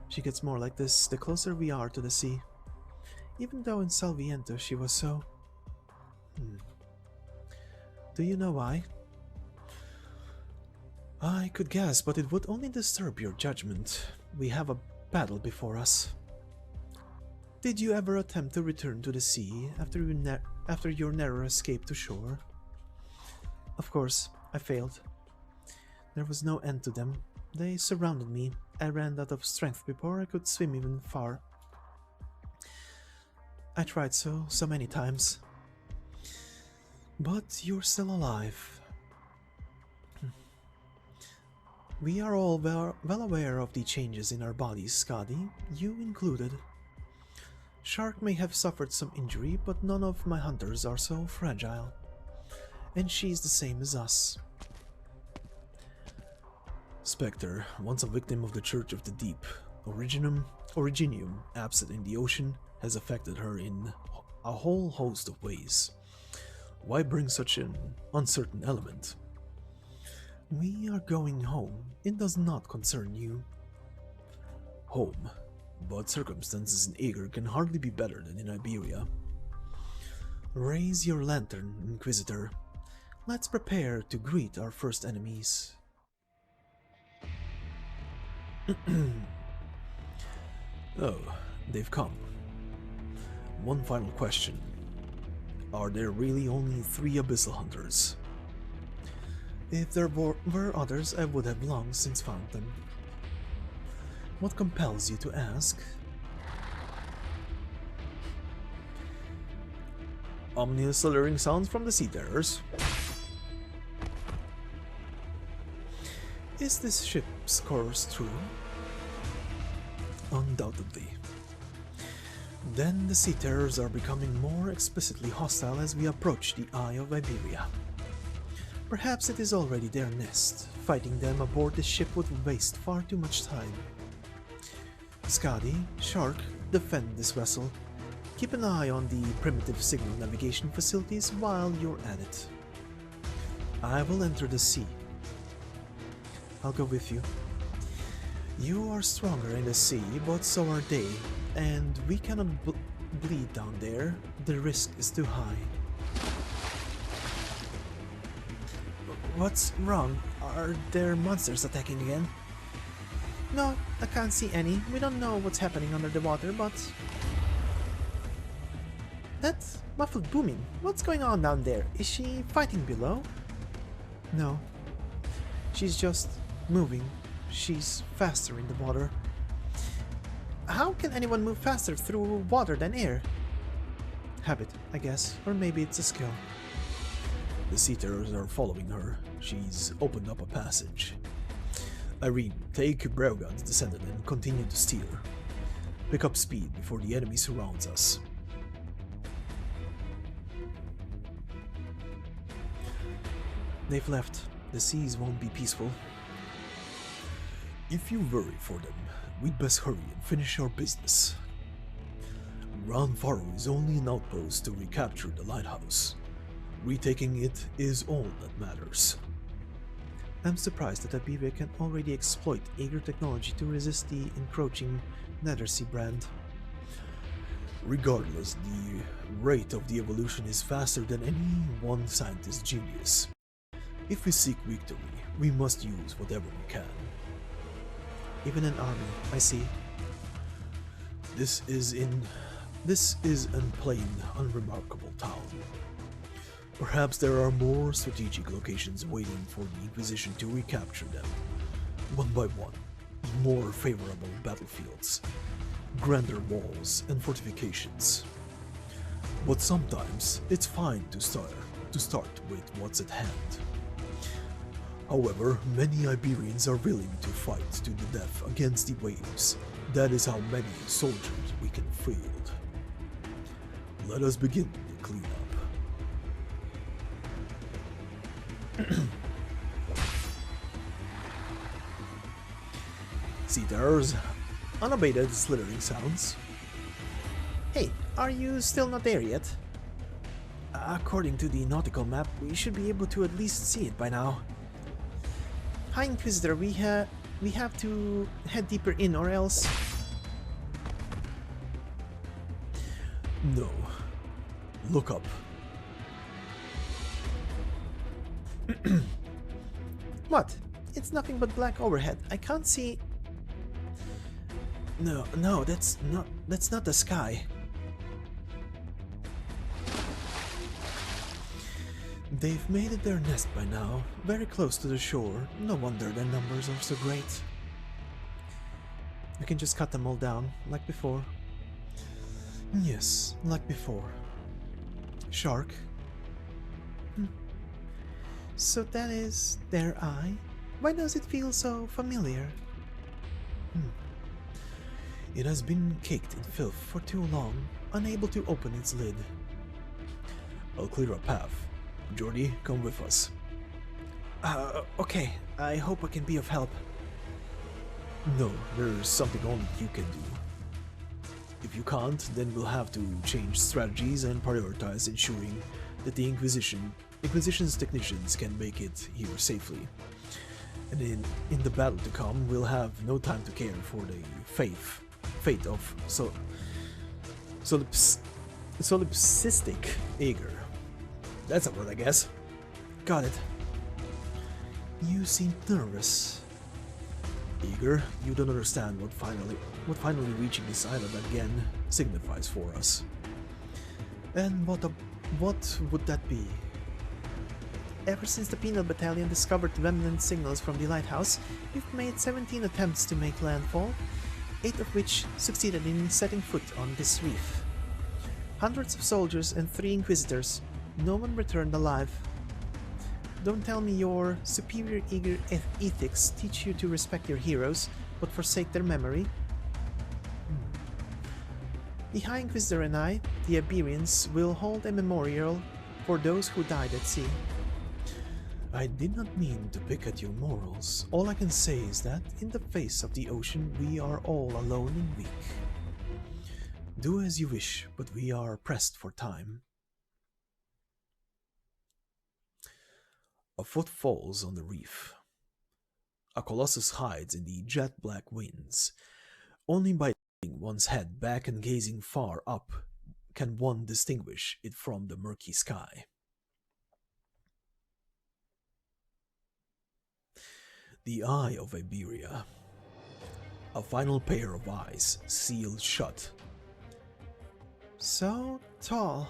She gets more like this the closer we are to the sea. Even though in Salviento she was so... Do you know why? I could guess, but it would only disturb your judgment. We have a battle before us. Did you ever attempt to return to the sea after your narrow escape to shore? Of course, I failed. There was no end to them. They surrounded me. I ran out of strength before I could swim even far. I tried so many times. But you're still alive. We are all well aware of the changes in our bodies, Skadi, you included. Shark may have suffered some injury, but none of my hunters are so fragile. And she's the same as us. Spectre, once a victim of the Church of the Deep, Originium absent in the ocean, has affected her in a whole host of ways. Why bring such an uncertain element? We are going home. It does not concern you. Home, but circumstances in Aegir can hardly be better than in Iberia. Raise your lantern, Inquisitor. Let's prepare to greet our first enemies. Oh, they've come. One final question. Are there really only 3 Abyssal Hunters? If there were others, I would have long since found them. What compels you to ask? Ominous slithering sounds from the Seafarers. Is this ship's course true? Undoubtedly. Then the Seafarers are becoming more explicitly hostile as we approach the Eye of Iberia. Perhaps it is already their nest. Fighting them aboard the ship would waste far too much time. Skadi, Shark, defend this vessel. Keep an eye on the primitive signal navigation facilities while you're at it. I will enter the sea. I'll go with you. You are stronger in the sea, but so are they, and we cannot bleed down there. The risk is too high. What's wrong? Are there monsters attacking again? No, I can't see any. We don't know what's happening under the water, but... That's muffled booming. What's going on down there? Is she fighting below? No. She's just moving. She's faster in the water. How can anyone move faster through water than air? Habit, I guess. Or maybe it's a skill. The Seafarers are following her. She's opened up a passage. Irene, take Braugan's descendant and continue to steer. Pick up speed before the enemy surrounds us. They've left. The seas won't be peaceful. If you worry for them, we'd best hurry and finish our business. Gran Faro is only an outpost to recapture the lighthouse. Retaking it is all that matters. I'm surprised that Iberia can already exploit Aegir technology to resist the encroaching Nethersea brand. Regardless, the rate of the evolution is faster than any one scientist's genius. If we seek victory, we must use whatever we can. Even an army, I see. This is an plain, unremarkable town. Perhaps there are more strategic locations waiting for the Inquisition to recapture them, one by one, more favorable battlefields, grander walls and fortifications. But sometimes it's fine to start with what's at hand. However, many Iberians are willing to fight to the death against the waves. That is how many soldiers we can field. Let us begin the cleanup. Seafarers, unabated slithering sounds. Hey, are you still not there yet? According to the nautical map, we should be able to at least see it by now. Hi Inquisitor, we have to head deeper in or else... No. Look up. What? It's nothing but black overhead. I can't see... No, that's not the sky. They've made it their nest by now, very close to the shore. No wonder their numbers are so great. We can just cut them all down, like before. Yes, like before. Shark. So that is their eye? Why does it feel so familiar? It has been caked in filth for too long, unable to open its lid. I'll clear a path. Jordi, come with us. Okay. I hope I can be of help. No, there's something only you can do. If you can't, then we'll have to change strategies and prioritize ensuring that the Inquisition's technicians can make it here safely. And in the battle to come, we'll have no time to care for the fate of Solipsistic Ager. That's a word, I guess. Got it. You seem nervous. Eager, you don't understand what finally reaching this island again signifies for us. And what would that be? Ever since the Penal Battalion discovered remnant signals from the lighthouse, we've made 17 attempts to make landfall, 8 of which succeeded in setting foot on this reef. Hundreds of soldiers and 3 inquisitors. No one returned alive. Don't tell me your superior eager ethics teach you to respect your heroes, but forsake their memory. The High Inquisitor and I, the Iberians, will hold a memorial for those who died at sea. I did not mean to pick at your morals. All I can say is that, in the face of the ocean, we are all alone and weak. Do as you wish, but we are pressed for time. A foot falls on the reef. A colossus hides in the jet-black winds. Only by putting one's head back and gazing far up can one distinguish it from the murky sky. The Eye of Iberia. A final pair of eyes, sealed shut. So tall.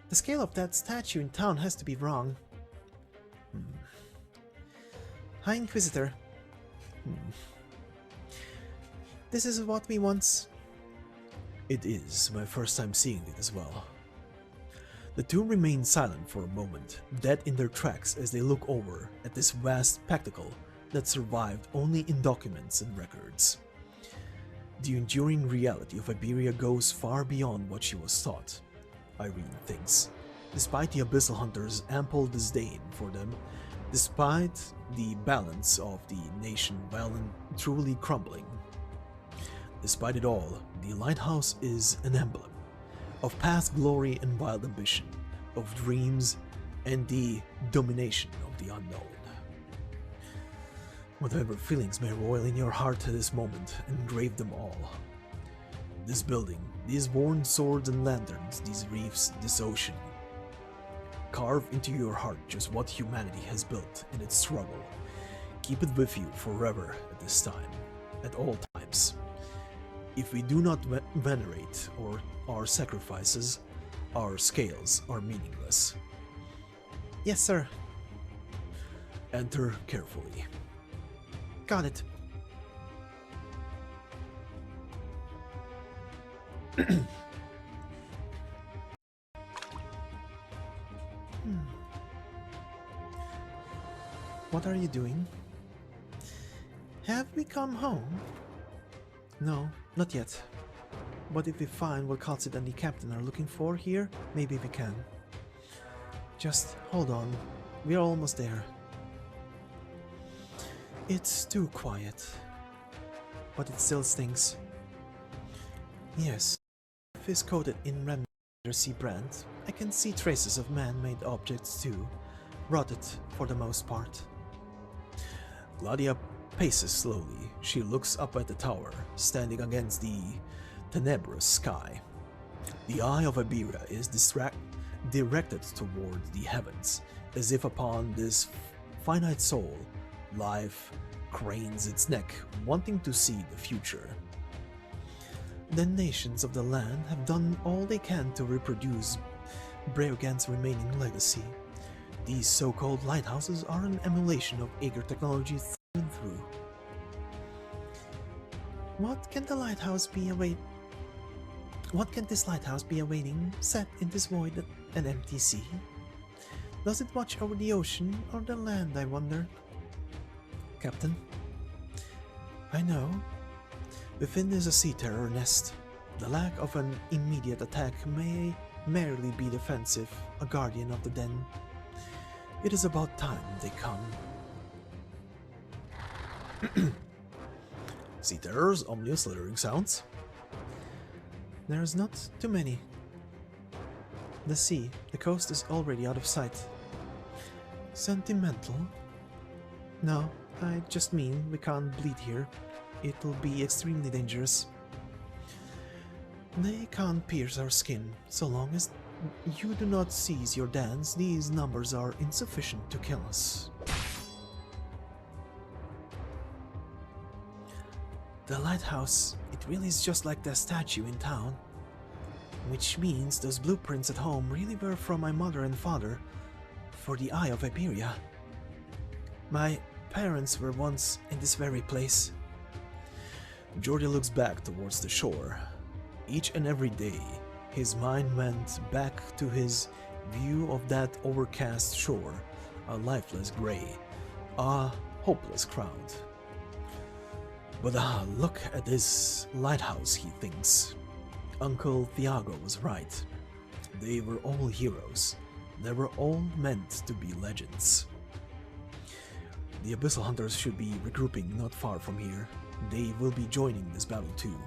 The scale of that statue in town has to be wrong. High Inquisitor. This is what we once... It is my first time seeing it as well. The two remain silent for a moment, dead in their tracks as they look over at this vast spectacle that survived only in documents and records. The enduring reality of Iberia goes far beyond what she was taught, Irene thinks, despite the Abyssal Hunters' ample disdain for them, despite the balance of the nation well and truly crumbling. Despite it all, the lighthouse is an emblem of past glory and wild ambition, of dreams and the domination of the unknown. Whatever feelings may roil in your heart at this moment, engrave them all. This building, these worn swords and lanterns, these reefs, this ocean. Carve into your heart just what humanity has built in its struggle. Keep it with you forever at this time, at all times. If we do not venerate our sacrifices, our scales are meaningless. Yes, sir. Enter carefully. Got it. What are you doing? Have we come home? No, not yet. But if we find what kal'tsit and the captain are looking for here, maybe we can. Just hold on. We're almost there. It's too quiet. But it still stinks. Yes. If it's coated in red sea brand, I can see traces of man-made objects too, rotted for the most part. Gladia paces slowly. She looks up at the tower, standing against the tenebrous sky. The Eye of Iberia is directed toward the heavens, as if upon this finite soul, life cranes its neck, wanting to see the future. The nations of the land have done all they can to reproduce Breogan's remaining legacy. These so-called lighthouses are an emulation of Ager technology through and through. What can this lighthouse be awaiting, set in this void and empty sea? Does it watch over the ocean or the land, I wonder? Captain? I know. Within is a sea terror nest. The lack of an immediate attack may merely be defensive, a guardian of the den. It is about time they come. Sea terrors, ominous slithering sounds. There's not too many. The coast is already out of sight. Sentimental? No, I just mean we can't bleed here. It'll be extremely dangerous. They can't pierce our skin. So long as you do not cease your dance, these numbers are insufficient to kill us. The lighthouse, it really is just like the statue in town. Which means those blueprints at home really were from my mother and father for the Eye of Iberia. My parents were once in this very place. Jordi looks back towards the shore. Each and every day, his mind went back to his view of that overcast shore, a lifeless gray, a hopeless crowd. But look at this lighthouse, he thinks. Uncle Thiago was right. They were all heroes. They were all meant to be legends. The Abyssal Hunters should be regrouping not far from here. They will be joining this battle too.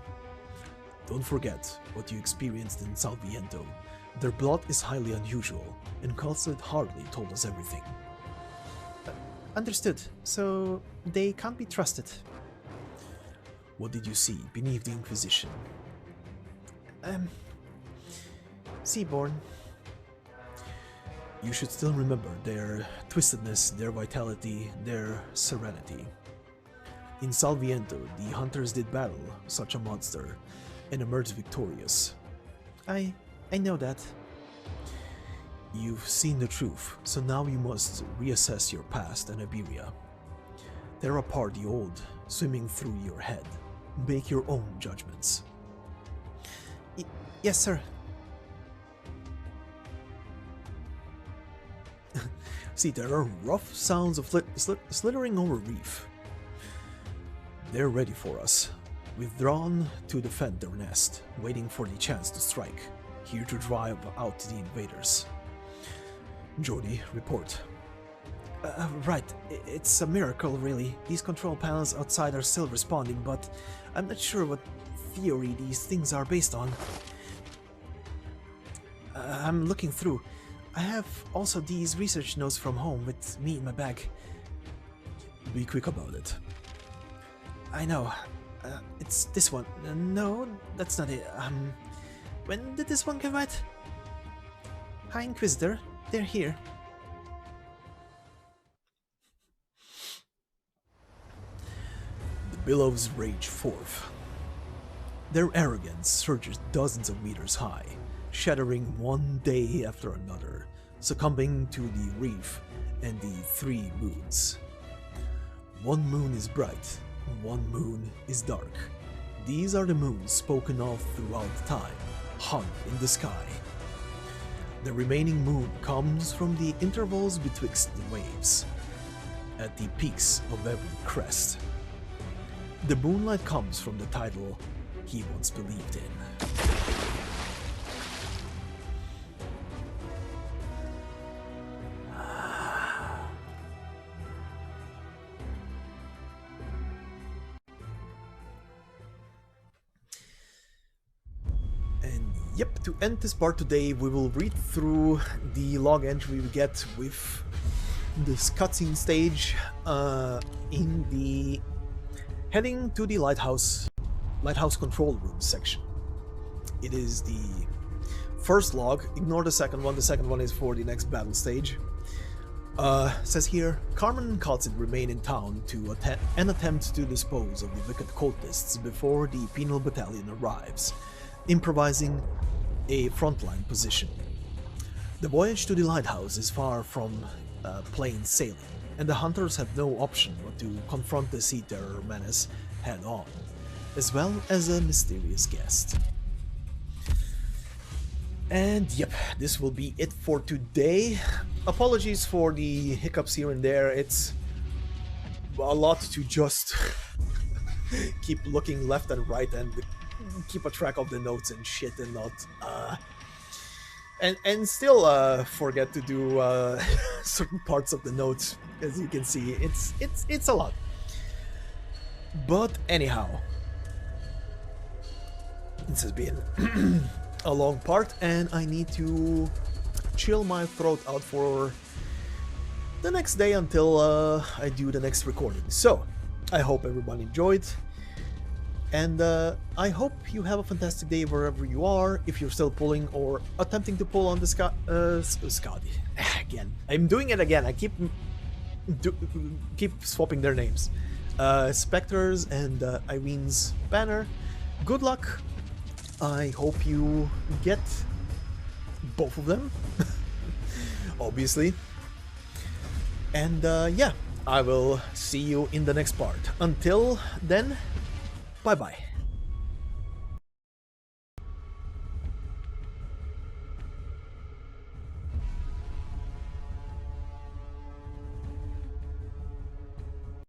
Don't forget what you experienced in Salviento. Their blood is highly unusual, and kal'tsit hardly told us everything. Understood. So they can't be trusted. What did you see beneath the Inquisition? Seaborn. You should still remember their twistedness, their vitality, their serenity. In Salviento, the hunters did battle such a monster and emerged victorious. I know that. You've seen the truth, so now you must reassess your past and Iberia. Tear apart the old, swimming through your head. Make your own judgments. Yes, sir. See, there are rough sounds of slithering over reef. They're ready for us, withdrawn to defend their nest, waiting for the chance to strike, here to drive out the invaders. Jordi, report. Right, it's a miracle, really. These control panels outside are still responding, but I'm not sure what theory these things are based on. I'm looking through. I have also these research notes from home with me in my bag. Be quick about it. I know. It's this one. No, that's not it. When did this one come out? Hi, Inquisitor. They're here. The billows rage forth. Their arrogance surges dozens of meters high, shattering one day after another, succumbing to the reef and the 3 moons. One moon is bright, one moon is dark. These are the moons spoken of throughout time, hung in the sky. The remaining moon comes from the intervals betwixt the waves, at the peaks of every crest. The moonlight comes from the title he once believed in. And yep, to end this part today, we will read through the log entry we get with this cutscene stage in the heading to the lighthouse control room section. It is the first log. Ignore the second one. The second one is for the next battle stage. Says here, Carmen and kal'tsit remain in town to attempt to dispose of the wicked cultists before the penal battalion arrives, improvising a frontline position. The voyage to the lighthouse is far from plain sailing, and the hunters have no option but to confront the sea terror menace head-on, as well as a mysterious guest. And yep, this will be it for today. Apologies for the hiccups here and there. It's a lot to just keep looking left and right and keep a track of the notes and shit and not and still forget to do certain parts of the notes. As you can see, it's a lot. But anyhow, this has been a long part, and I need to chill my throat out for the next day until I do the next recording. So I hope everyone enjoyed, And I hope you have a fantastic day wherever you are, if you're still pulling or attempting to pull on the Scotty. Again. I'm doing it again. I keep swapping their names. Spectres and Irene's banner. Good luck. I hope you get both of them. Obviously. And yeah, I will see you in the next part. Until then, bye-bye.